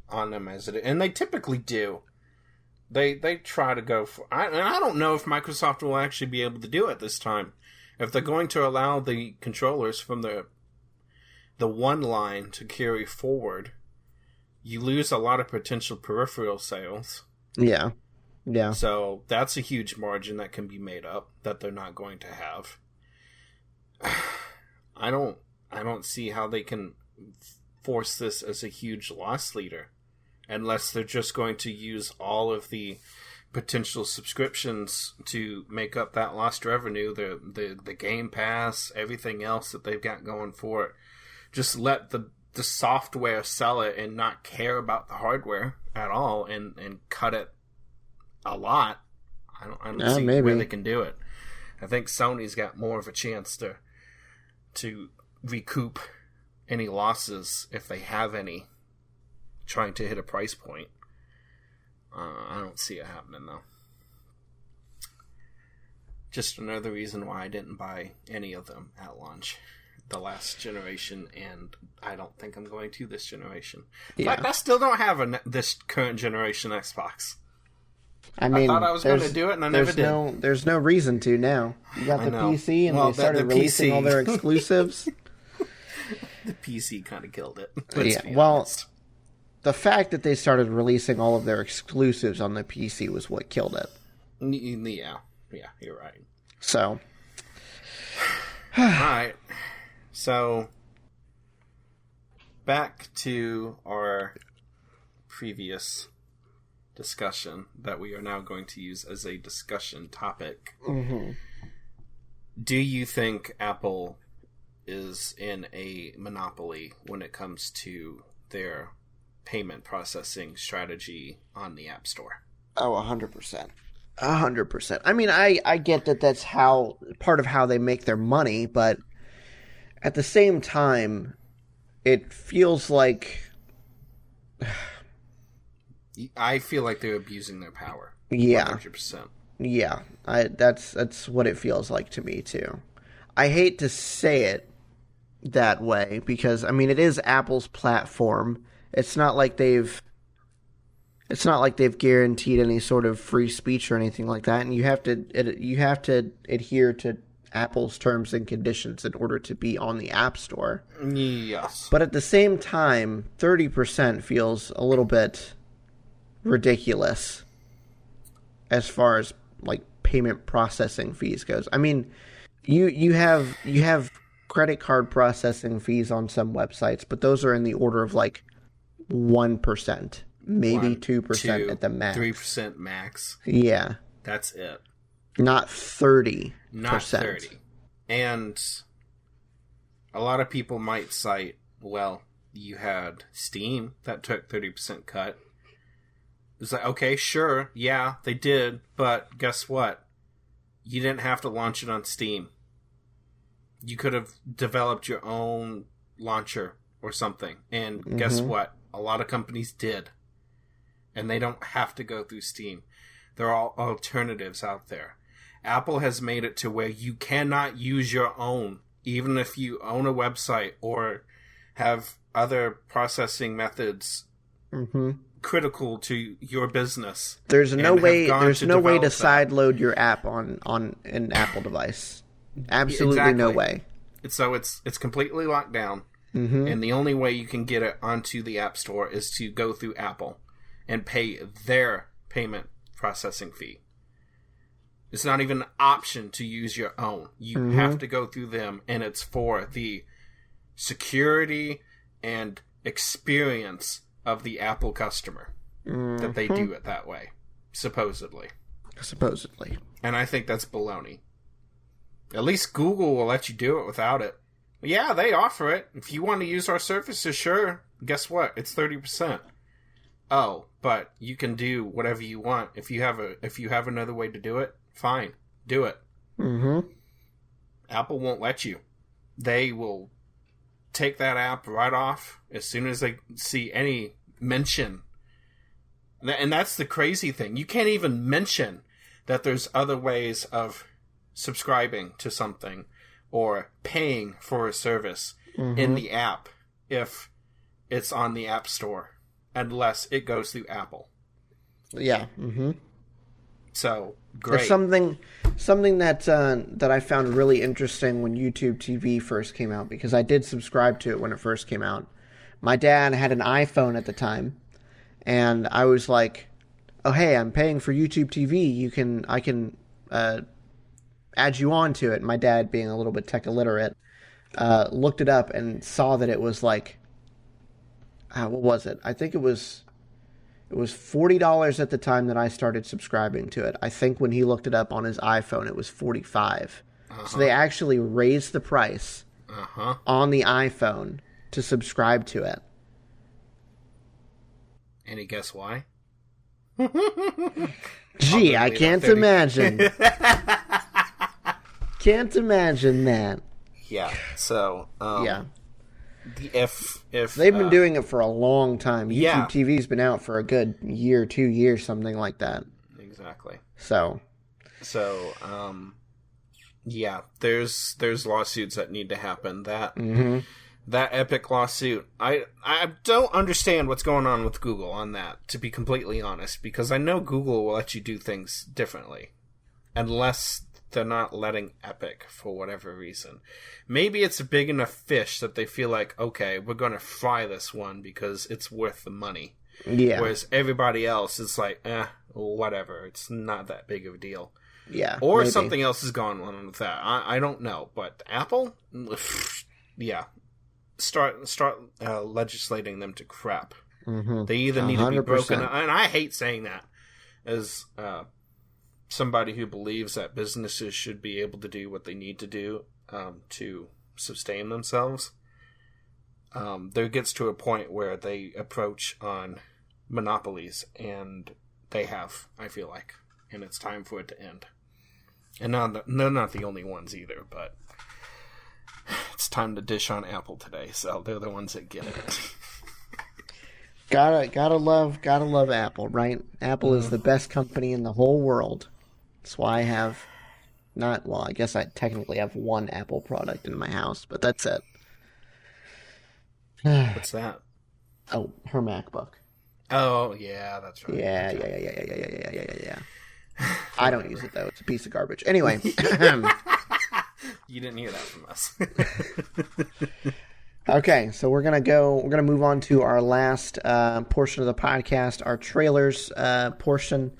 on them as it is, and they typically do. They try to go for... and I don't know if Microsoft will actually be able to do it this time. If they're going to allow the controllers from the one line to carry forward, you lose a lot of potential peripheral sales. Yeah. Yeah. So that's a huge margin that can be made up that they're not going to have. I don't see how they can force this as a huge loss leader unless they're just going to use all of the potential subscriptions to make up that lost revenue, the Game Pass, everything else that they've got going for it. Just let the software sell it and not care about the hardware at all and cut it a lot. I don't see where they can do it. I think Sony's got more of a chance to recoup any losses, if they have any, trying to hit a price point. I don't see it happening, though. Just another reason why I didn't buy any of them at launch. The last generation, and I don't think I'm going to this generation. In fact, I still don't have this current generation Xbox. I mean, I thought I was going to do it, and I never did. There's no reason to now. You got the PC, and they started releasing all their exclusives. The PC kind of killed it. The fact that they started releasing all of their exclusives on the PC was what killed it. Yeah, you're right. So, all right. So, back to our previous discussion that we are now going to use as a discussion topic. Mm-hmm. Do you think Apple is in a monopoly when it comes to their payment processing strategy on the App Store? Oh, 100%. 100%. I mean, I get that that's part of how they make their money, but at the same time, it feels like... I feel like they're abusing their power. Yeah. 100%. Yeah. That's what it feels like to me, too. I hate to say it that way because, I mean, it is Apple's platform. It's not like they've guaranteed any sort of free speech or anything like that, and you have to adhere to Apple's terms and conditions in order to be on the App Store. Yes. But at the same time, 30% feels a little bit ridiculous as far as like payment processing fees goes. I mean, you have credit card processing fees on some websites, but those are in the order of like 1%, maybe 2% at the max. 3% max. Yeah. That's it. Not 30%. Not 30. And a lot of people might cite, well, you had Steam that took 30% cut. It's like, okay, sure, yeah, they did, but guess what? You didn't have to launch it on Steam. You could have developed your own launcher or something. And guess what? A lot of companies did. And they don't have to go through Steam. There are alternatives out there. Apple has made it to where you cannot use your own, even if you own a website or have other processing methods critical to your business. There's no way to sideload your app on an Apple device. Absolutely exactly. No way. So it's completely locked down, and the only way you can get it onto the App Store is to go through Apple and pay their payment processing fee. It's not even an option to use your own. You have to go through them, and it's for the security and experience of the Apple customer that they do it that way, supposedly. And I think that's baloney. At least Google will let you do it without it. Yeah, they offer it. If you want to use our services, sure. Guess what? It's 30%. Oh, but you can do whatever you want. If you have another way to do it, fine. Do it. Apple won't let you. They will take that app right off as soon as they see any mention. And that's the crazy thing. You can't even mention that there's other ways of subscribing to something or paying for a service in the app if it's on the App Store, unless it goes through Apple. Yeah. Mm-hmm. So great. It's something that I found really interesting when YouTube TV first came out, because I did subscribe to it when it first came out. My dad had an iPhone at the time, and I was like, "Oh, hey, I'm paying for YouTube TV. I can add you on to it." My dad, being a little bit tech illiterate, looked it up and saw that it was like, what was it? I think it was $40 at the time that I started subscribing to it. I think when he looked it up on his iPhone, it was $45. So they actually raised the price on the iPhone to subscribe to it. Any guess why? Gee, I can't imagine. Can't imagine that. Yeah. So, yeah. If They've been doing it for a long time. Yeah. YouTube TV's been out for a good year, 2 years, something like that. Exactly. So, yeah, there's lawsuits that need to happen. That Epic lawsuit, I don't understand what's going on with Google on that, to be completely honest, because I know Google will let you do things differently, unless they're not letting Epic for whatever reason. Maybe it's a big enough fish that they feel like, okay, we're going to fry this one because it's worth the money. yeah. Whereas everybody else is like, whatever, it's not that big of a deal. Yeah. Or maybe. something else is going on with that. I don't know. But Apple? Yeah. Start legislating them to crap. Mm-hmm. They either need to be 100%. broken up. And I hate saying that as somebody who believes that businesses should be able to do what they need to do to sustain themselves. There gets to a point where they approach on monopolies, and they have, I feel like. And it's time for it to end. And they're not the only ones either, but it's time to dish on Apple today, so they're the ones that get it. Gotta love Apple, right? Apple is the best company in the whole world. That's why I have I guess I technically have one Apple product in my house, but that's it. What's that? Oh, her MacBook. Oh, yeah, that's right. Yeah. I don't use it though. It's a piece of garbage. Anyway. You didn't hear that from us. Okay, so we're gonna move on to our last portion of the podcast, our trailers portion.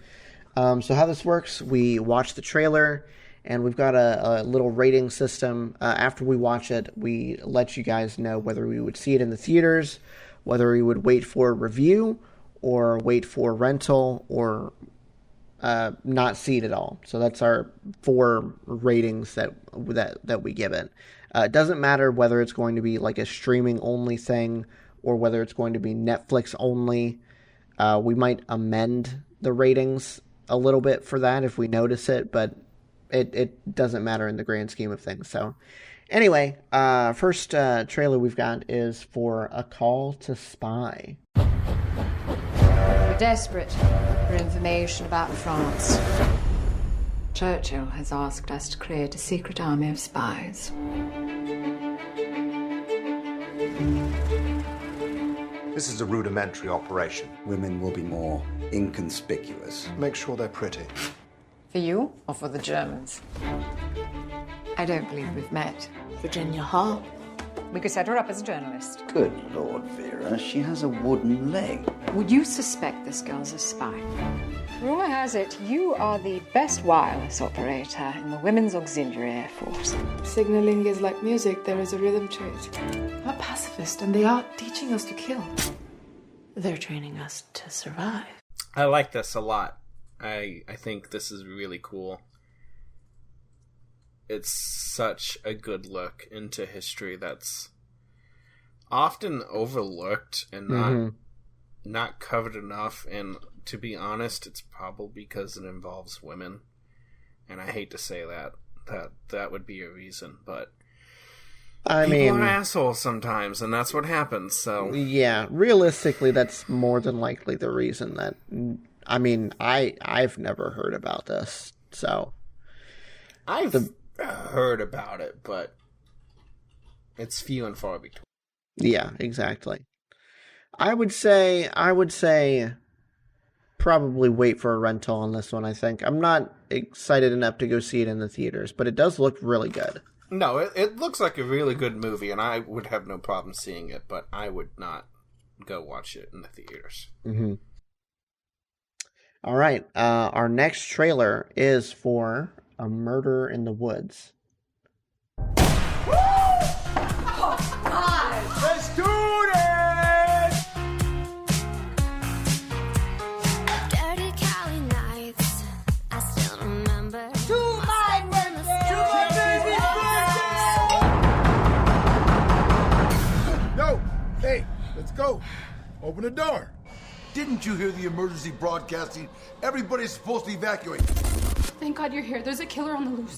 So how this works, we watch the trailer, and we've got a little rating system. After we watch it, we let you guys know whether we would see it in the theaters, whether we would wait for a review, or wait for rental, or not see it at all. So that's our 4 ratings that we give it. It doesn't matter whether it's going to be like a streaming only thing or whether it's going to be Netflix only. We might amend the ratings a little bit for that if we notice it, but it doesn't matter in the grand scheme of things. So anyway, first trailer we've got is for A Call to Spy. We're desperate for information about France. Churchill has asked us to create a secret army of spies. This is a rudimentary operation. Women will be more inconspicuous. Make sure they're pretty. For you or for the Germans? I don't believe we've met. Virginia Hall. We could set her up as a journalist. Good Lord, Vera, she has a wooden leg. Would you suspect this girl's a spy? Rumor has it you are the best wireless operator in the Women's Auxiliary Air Force. Signaling is like music, there is a rhythm to it. I'm a pacifist, and they are teaching us to kill. They're training us to survive. I like this a lot. I think this is really cool. It's such a good look into history that's often overlooked and not covered enough. And to be honest, it's probably because it involves women. And I hate to say that would be a reason, but people are assholes sometimes, and that's what happens. So yeah, realistically, that's more than likely the reason that. I mean, I've never heard about this, so I've heard about it, but it's few and far between. Yeah, exactly. I would say probably wait for a rental on this one, I think. I'm not excited enough to go see it in the theaters, but it does look really good. No, it looks like a really good movie, and I would have no problem seeing it, but I would not go watch it in the theaters. Mm-hmm. All right. Our next trailer is for A Murder in the Woods. Let's do this! Dirty Cali nights, I still remember. To my baby's birthday! No! Hey, let's go. Open the door. Didn't you hear the emergency broadcasting? Everybody's supposed to evacuate. Thank God you're here. There's a killer on the loose.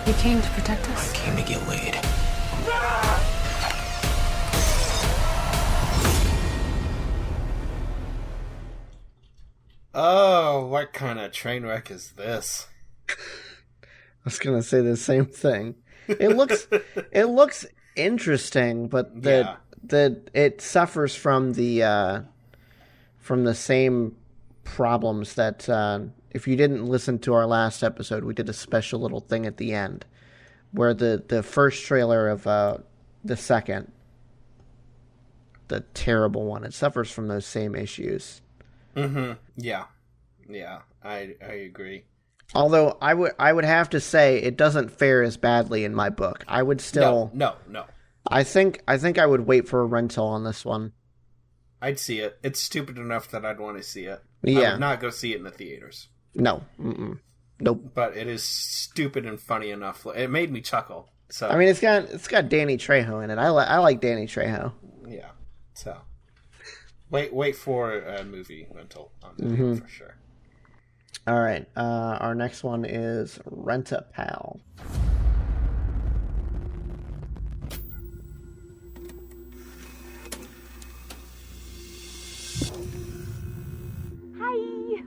You came to protect us? I came to get laid. Oh, what kind of train wreck is this? I was gonna say the same thing. It looks interesting, but it suffers from the same problems that if you didn't listen to our last episode, we did a special little thing at the end where the first trailer of the second, the terrible one, it suffers from those same issues. Mm-hmm. Yeah, I agree. Although I would have to say it doesn't fare as badly in my book. I would still no. I think I would wait for a rental on this one. I'd see it. It's stupid enough that I'd want to see it. Yeah. I would not go see it in the theaters. No. Nope. But it is stupid and funny enough. It made me chuckle. So I mean, it's got Danny Trejo in it. I like Danny Trejo. Yeah. So wait for a movie rental on that for sure. All right. Our next one is Rent-A-Pal. Hi,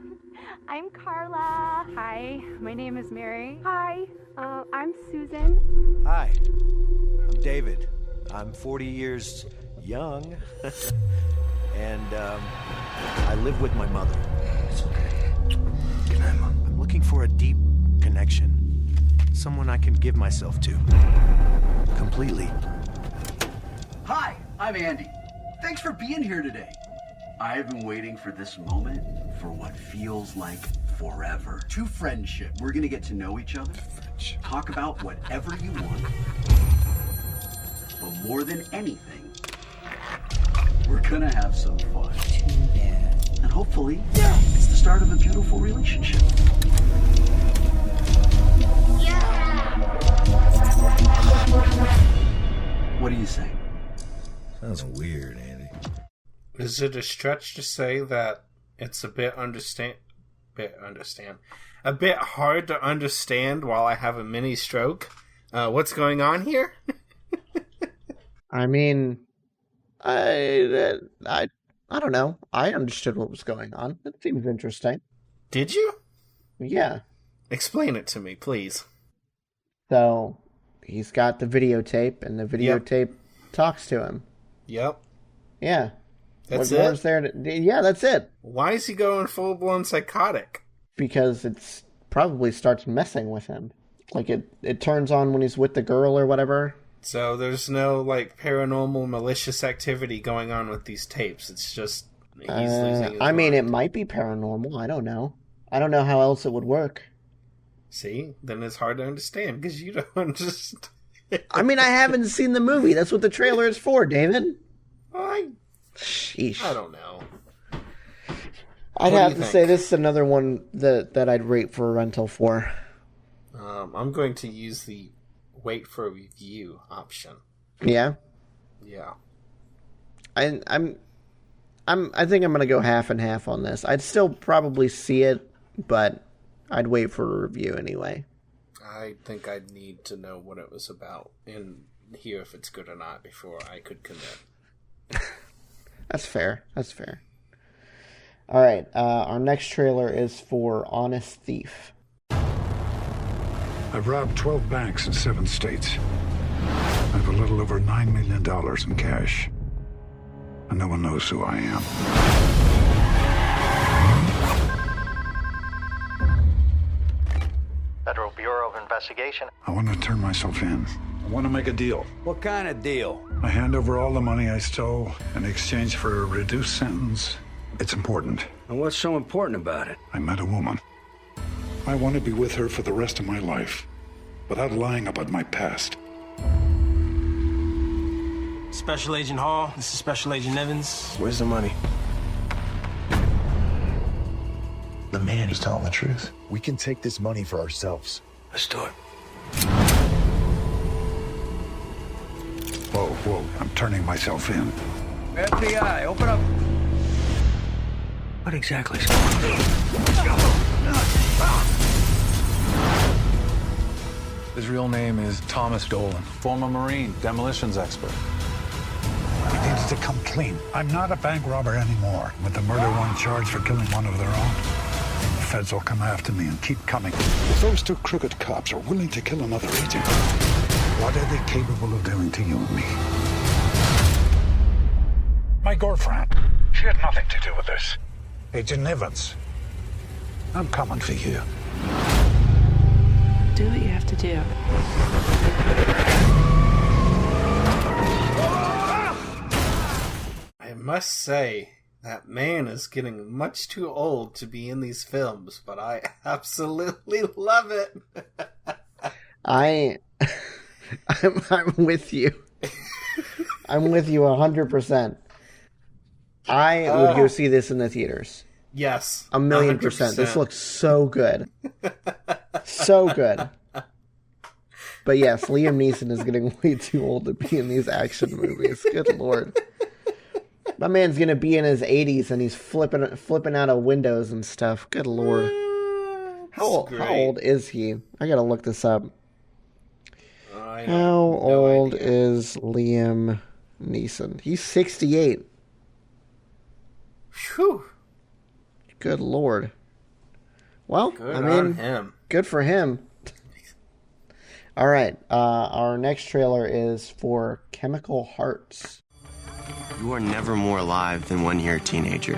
I'm Carla. Hi, my name is Mary. Hi, I'm Susan. Hi, I'm David. I'm 40 years young, and I live with my mother. It's okay. Good night, Mom. I'm looking for a deep connection, someone I can give myself to, completely. Hi, I'm Andy. Thanks for being here today. I've been waiting for this moment for what feels like forever. To friendship. We're gonna get to know each other, talk about whatever you want, but more than anything, we're gonna have some fun. Too bad. And hopefully, it's the start of a beautiful relationship. What do you say? Sounds weird, Andy. Is it a stretch to say that it's a bit hard to understand while I have a mini stroke? What's going on here? I mean, I don't know. I understood what was going on. It seems interesting. Did you? Yeah. Explain it to me, please. So, he's got the videotape, and the videotape talks to him. Yep. Yeah. That's what it? more is there yeah, that's it. Why is he going full-blown psychotic? Because it probably starts messing with him. Like, it turns on when he's with the girl or whatever. So there's no, like, paranormal, malicious activity going on with these tapes. It's just he's losing his mind. mind. It might be paranormal. I don't know. I don't know how else it would work. See? Then it's hard to understand, because you don't understand. I mean, I haven't seen the movie. That's what the trailer is for, David. Sheesh. I don't know. I'd have to say this is another one that I'd rate for a rental for. I'm going to use the wait for a review option. Yeah? Yeah. I think I'm going to go half and half on this. I'd still probably see it, but I'd wait for a review anyway. I think I'd need to know what it was about. And hear if it's good or not before I could commit. That's fair. All right, our next trailer is for Honest Thief. I've robbed 12 banks in 7 states. I have a little over $9 million in cash. And no one knows who I am. Federal Bureau of Investigation. I want to turn myself in. I want to make a deal. What kind of deal? I hand over all the money I stole in exchange for a reduced sentence. It's important. And what's so important about it? I met a woman. I want to be with her for the rest of my life, without lying about my past. Special Agent Hall, this is Special Agent Evans. Where's the money? The man is telling the truth. We can take this money for ourselves. Let's do it. Whoa, I'm turning myself in. FBI, open up. What exactly is going on? His real name is Thomas Dolan, former Marine, demolitions expert. He needs to come clean. I'm not a bank robber anymore. With the murder one charged for killing one of their own, the feds will come after me and keep coming. If those 2 crooked cops are willing to kill another agent, what are they capable of doing to you and me? My girlfriend, she had nothing to do with this. Agent Evans, I'm coming for you. Do what you have to do. I must say, that man is getting much too old to be in these films, but I absolutely love it. I'm with you. I'm with you 100%. I would go see this in the theaters. Yes. 1,000,000%. This looks so good. So good. But yes, Liam Neeson is getting way too old to be in these action movies. Good Lord. My man's going to be in his 80s and he's flipping out of windows and stuff. Good Lord. How old is he? I got to look this up. How old is Liam Neeson? He's 68. Whew. Good Lord. Well, on him. Good for him. All right. Our next trailer is for Chemical Hearts. You are never more alive than when you're a teenager.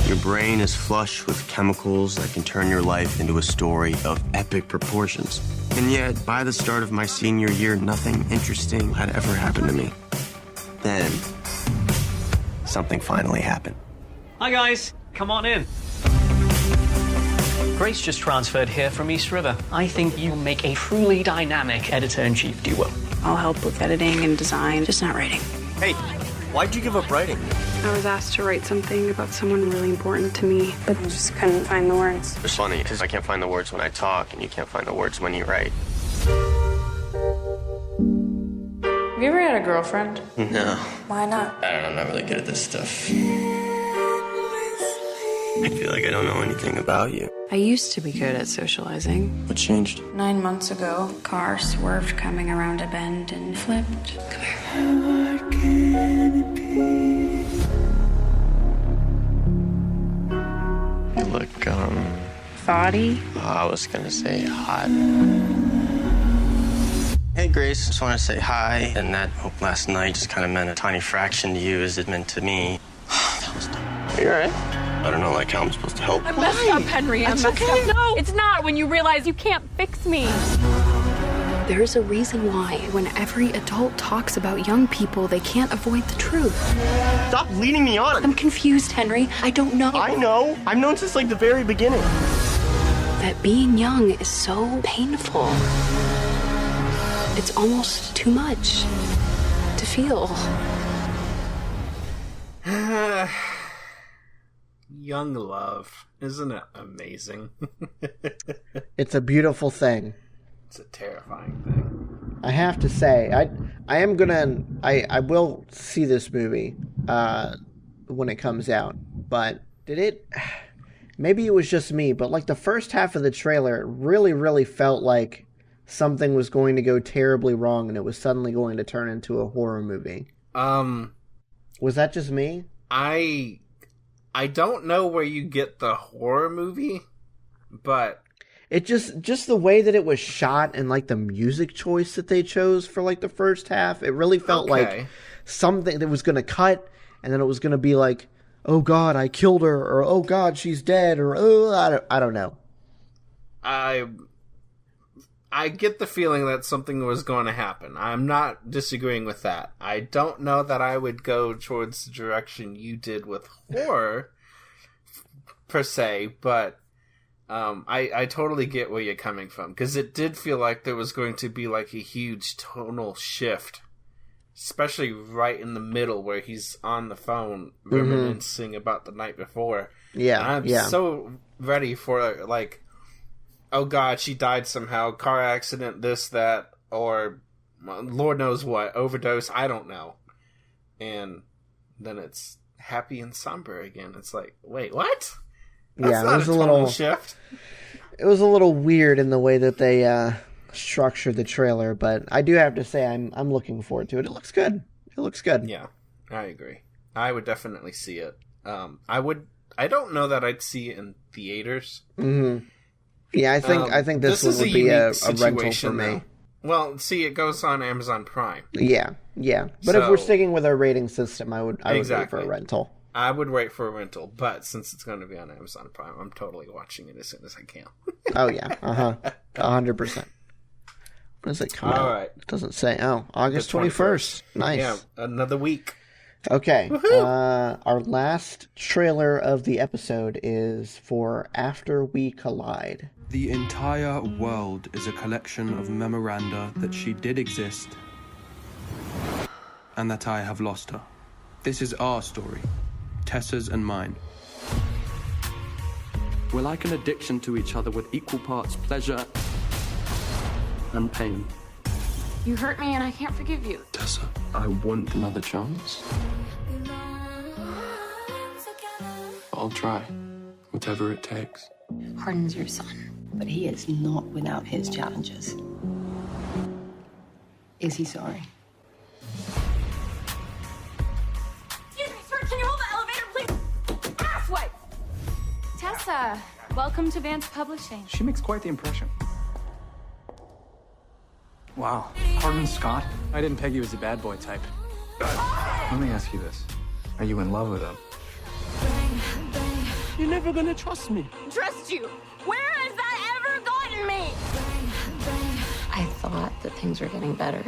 Your brain is flush with chemicals that can turn your life into a story of epic proportions. And yet, by the start of my senior year, nothing interesting had ever happened to me. Then, something finally happened. Hi guys, come on in. Grace just transferred here from East River. I think you make a truly dynamic editor-in-chief duo. I'll help with editing and design, just not writing. Hey, why'd you give up writing? I was asked to write something about someone really important to me, but I just couldn't find the words. It's funny, because I can't find the words when I talk, and you can't find the words when you write. Have you ever had a girlfriend? No. Why not? I don't know, I'm not really good at this stuff. I feel like I don't know anything about you. I used to be good at socializing. What changed? 9 months ago, car swerved coming around a bend and flipped. Come here. You look, Thoughty? I was gonna say hot. Hey, Grace, just want to say hi. And that last night just kind of meant a tiny fraction to you as it meant to me. That was dumb. Are you alright? I don't know, like, how I'm supposed to help. I'm messed up, Henry. I'm messed up. No, it's not when you realize you can't fix me. There's a reason why when every adult talks about young people, they can't avoid the truth. Stop leading me on. I'm confused, Henry. I don't know. I know. I've known since, like, the very beginning. That being young is so painful. It's almost too much to feel. Young love. Isn't it amazing? It's a beautiful thing. It's a terrifying thing. I have to say, I will see this movie when it comes out, but maybe it was just me, but like the first half of the trailer really felt like something was going to go terribly wrong and it was suddenly going to turn into a horror movie. Was that just me? I don't know where you get the horror movie, but it just the way that it was shot and like the music choice that they chose for like the first half, it really felt like something that was going to cut and then it was going to be like, oh God, I killed her, or oh God, she's dead, or oh, I don't know. I get the feeling that something was going to happen. I'm not disagreeing with that. I don't know that I would go towards the direction you did with horror, per se, but I totally get where you're coming from. Because it did feel like there was going to be like a huge tonal shift, especially right in the middle where he's on the phone reminiscing about the night before. Yeah, and I'm so ready for like, oh God, she died somehow, car accident, this, that, or Lord knows what, overdose, I don't know. And then it's happy and somber again. It's like, wait, what? That's not a tonal shift. It was a little weird in the way that they structured the trailer, but I do have to say I'm looking forward to it. It looks good. It looks good. Yeah, I agree. I would definitely see it. I don't know that I'd see it in theaters. Mm-hmm. Yeah, I think this one would be a rental for me. Though. Well, see, it goes on Amazon Prime. Yeah. But if we're sticking with our rating system, I would wait for a rental. I would wait for a rental, but since it's going to be on Amazon Prime, I'm totally watching it as soon as I can. Oh, yeah. 100%. When does it come out? All right. It doesn't say. Oh, August 21st. Nice. Yeah, another week. Okay. Our last trailer of the episode is for After We Collide. The entire world is a collection of memoranda that she did exist and that I have lost her. This is our story, Tessa's and mine. We're like an addiction to each other with equal parts pleasure and pain. You hurt me and I can't forgive you. Tessa, I want another chance. I'll try, whatever it takes. Hardin's your son, but he is not without his challenges. Is he sorry? Excuse me, sir, can you hold the elevator, please? Asswipe! Tessa, welcome to Vance Publishing. She makes quite the impression. Wow, Hardin Scott? I didn't peg you as a bad boy type. Let me ask you this. Are you in love with him? You're never gonna trust me. Trust you? Where has that ever gotten me? I thought that things were getting better,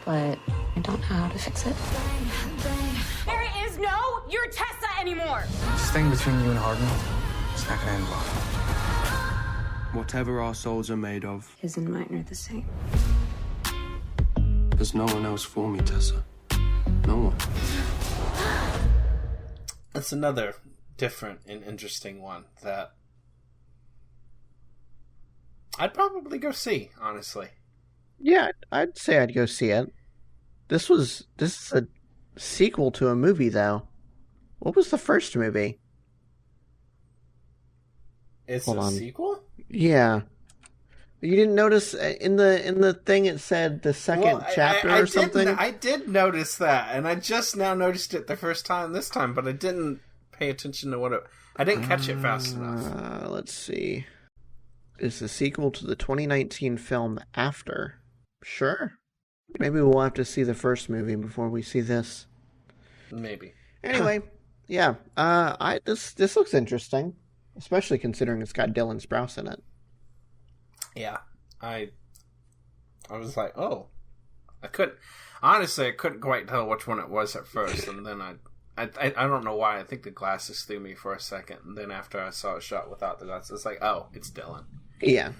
but I don't know how to fix it. There is no you're Tessa anymore. This thing between you and Hardin, it's not gonna end well. Whatever our souls are made of, His and mine are the same. there's no one else for me, Tessa. No one. That's another different and interesting one that I'd probably go see, honestly. Yeah, I'd say I'd go see it. This is a sequel to a movie, though. What was the first movie? It's Hold a on. sequel? Yeah. You didn't notice in the thing it said the second chapter or something? I did notice that, and I just now noticed it the first time this time, but I didn't pay attention to what it... I didn't catch it fast enough. Let's see. It's the sequel to the 2019 film After. Sure. Maybe we'll have to see the first movie before we see this. Maybe. Anyway, yeah. This looks interesting, especially considering it's got Dylan Sprouse in it. Yeah. I was like, oh. I couldn't quite tell which one it was at first, and then I don't know why. I think the glasses threw me for a second, and then after I saw a shot without the glasses, it's like, oh, it's Dylan. Yeah.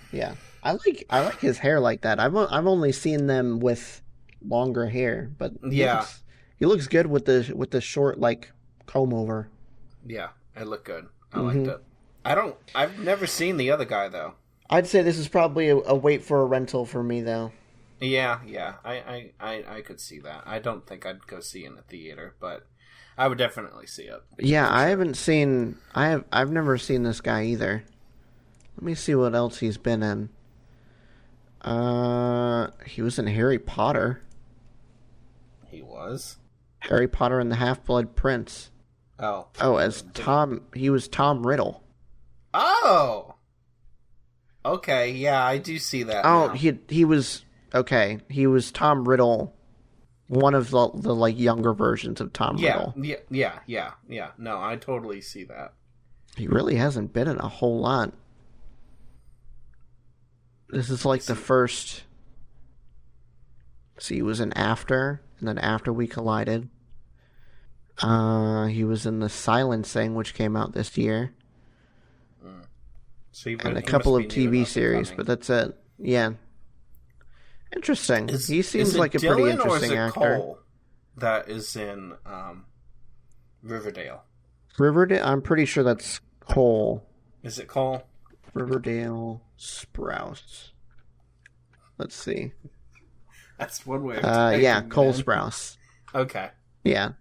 I like his hair like that. I've only seen them with longer hair, but he looks good with the short like comb over. Yeah, it looked good. I liked it. I've never seen the other guy though. I'd say this is probably a wait for a rental for me though. Yeah. I could see that. I don't think I'd go see it in a theater, but I would definitely see it. Yeah, I haven't seen. I've never seen this guy either. Let me see what else he's been in. He was in Harry Potter. He was? Harry Potter and the Half-Blood Prince. Oh. Oh, as Tom... He was Tom Riddle. Oh! Okay, yeah, I do see that Oh, now. he was... Okay, he was Tom Riddle, one of the like, younger versions of Tom Riddle. Yeah. No, I totally see that. He really hasn't been in a whole lot. This is like the first... See, he was in After, and then After We Collided. He was in The Silencing, which came out this year. So and a couple of TV series, but that's it. Yeah. Interesting. He seems like a pretty interesting actor. Cole that is in Riverdale? Riverdale? I'm pretty sure that's Cole. Is it Cole? Riverdale Sprouse. Let's see. That's one way of typing, yeah, Cole man. Sprouse. Okay. Yeah.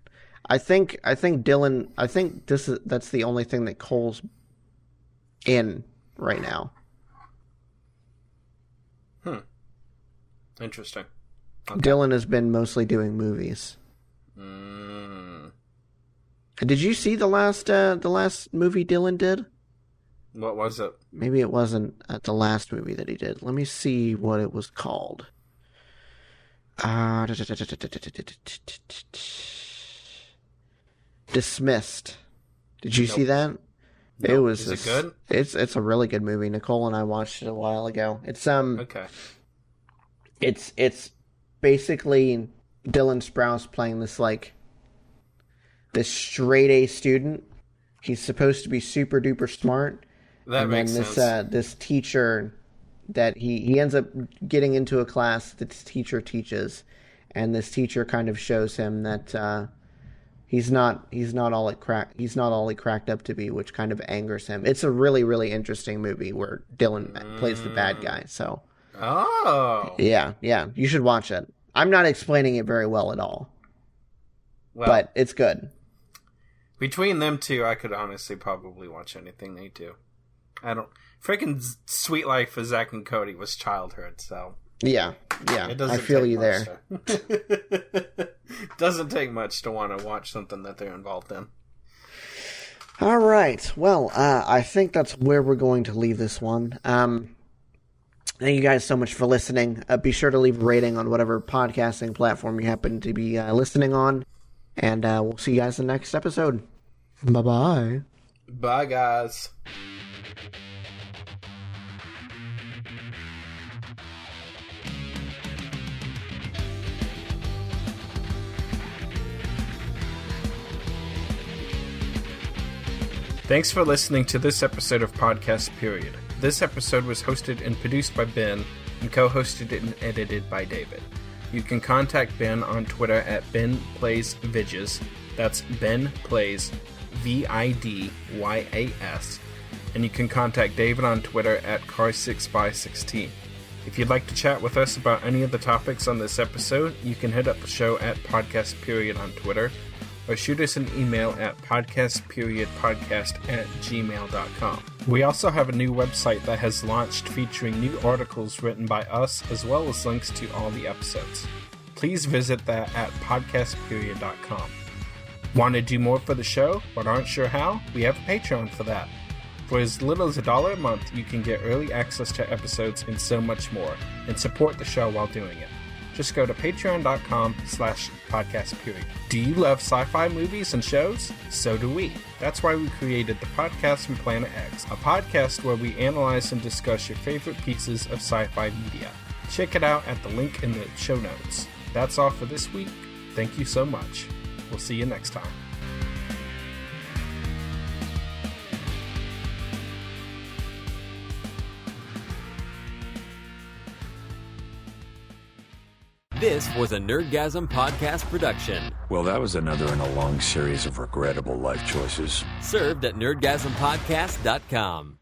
I think Dylan, that's the only thing that Cole's in right now. Interesting. Okay. Dylan has been mostly doing movies. Did you see the last movie Dylan did? What was it? Maybe it wasn't the last movie that he did. Let me see what it was called. Dismissed. Did you see that? Nope. It was. Is it good? It's a really good movie. Nicole and I watched it a while ago. It's Okay. It's basically Dylan Sprouse playing this straight A student. He's supposed to be super duper smart. That makes sense. This teacher that he ends up getting into a class that this teacher teaches, and this teacher kind of shows him that he's not all he cracked up to be, which kind of angers him. It's a really, really interesting movie where Dylan plays the bad guy. So yeah, you should watch it. I'm not explaining it very well at all, but it's good. Between them two, I could honestly probably watch anything they do. I don't... Freaking Sweet Life of Zack and Cody was childhood, so... Yeah, I feel you there. Doesn't take much to want to watch something that they're involved in. All right, well, I think that's where we're going to leave this one. Thank you guys so much for listening. Be sure to leave a rating on whatever podcasting platform you happen to be listening on. And we'll see you guys in the next episode. Bye-bye. Bye, guys. Thanks for listening to this episode of Podcast Period. This episode was hosted and produced by Ben and co-hosted and edited by David. You can contact Ben on Twitter at BenPlaysVidges. That's Ben Plays VIDYAS. And you can contact David on Twitter at Car6by16. If you'd like to chat with us about any of the topics on this episode, you can hit up the show at Podcast Period on Twitter, or shoot us an email at podcastperiodpodcast@gmail.com. We also have a new website that has launched featuring new articles written by us as well as links to all the episodes. Please visit that at podcastperiod.com. Want to do more for the show but aren't sure how? We have a Patreon for that. For as little as $1 a month, you can get early access to episodes and so much more, and support the show while doing it. Just go to patreon.com/podcastperiod. Do you love sci-fi movies and shows? So do we. That's why we created the podcast from Planet X, a podcast where we analyze and discuss your favorite pieces of sci-fi media. Check it out at the link in the show notes. That's all for this week. Thank you so much. We'll see you next time. This was a Nerdgasm Podcast production. Well, that was another in a long series of regrettable life choices. Served at nerdgasmpodcast.com.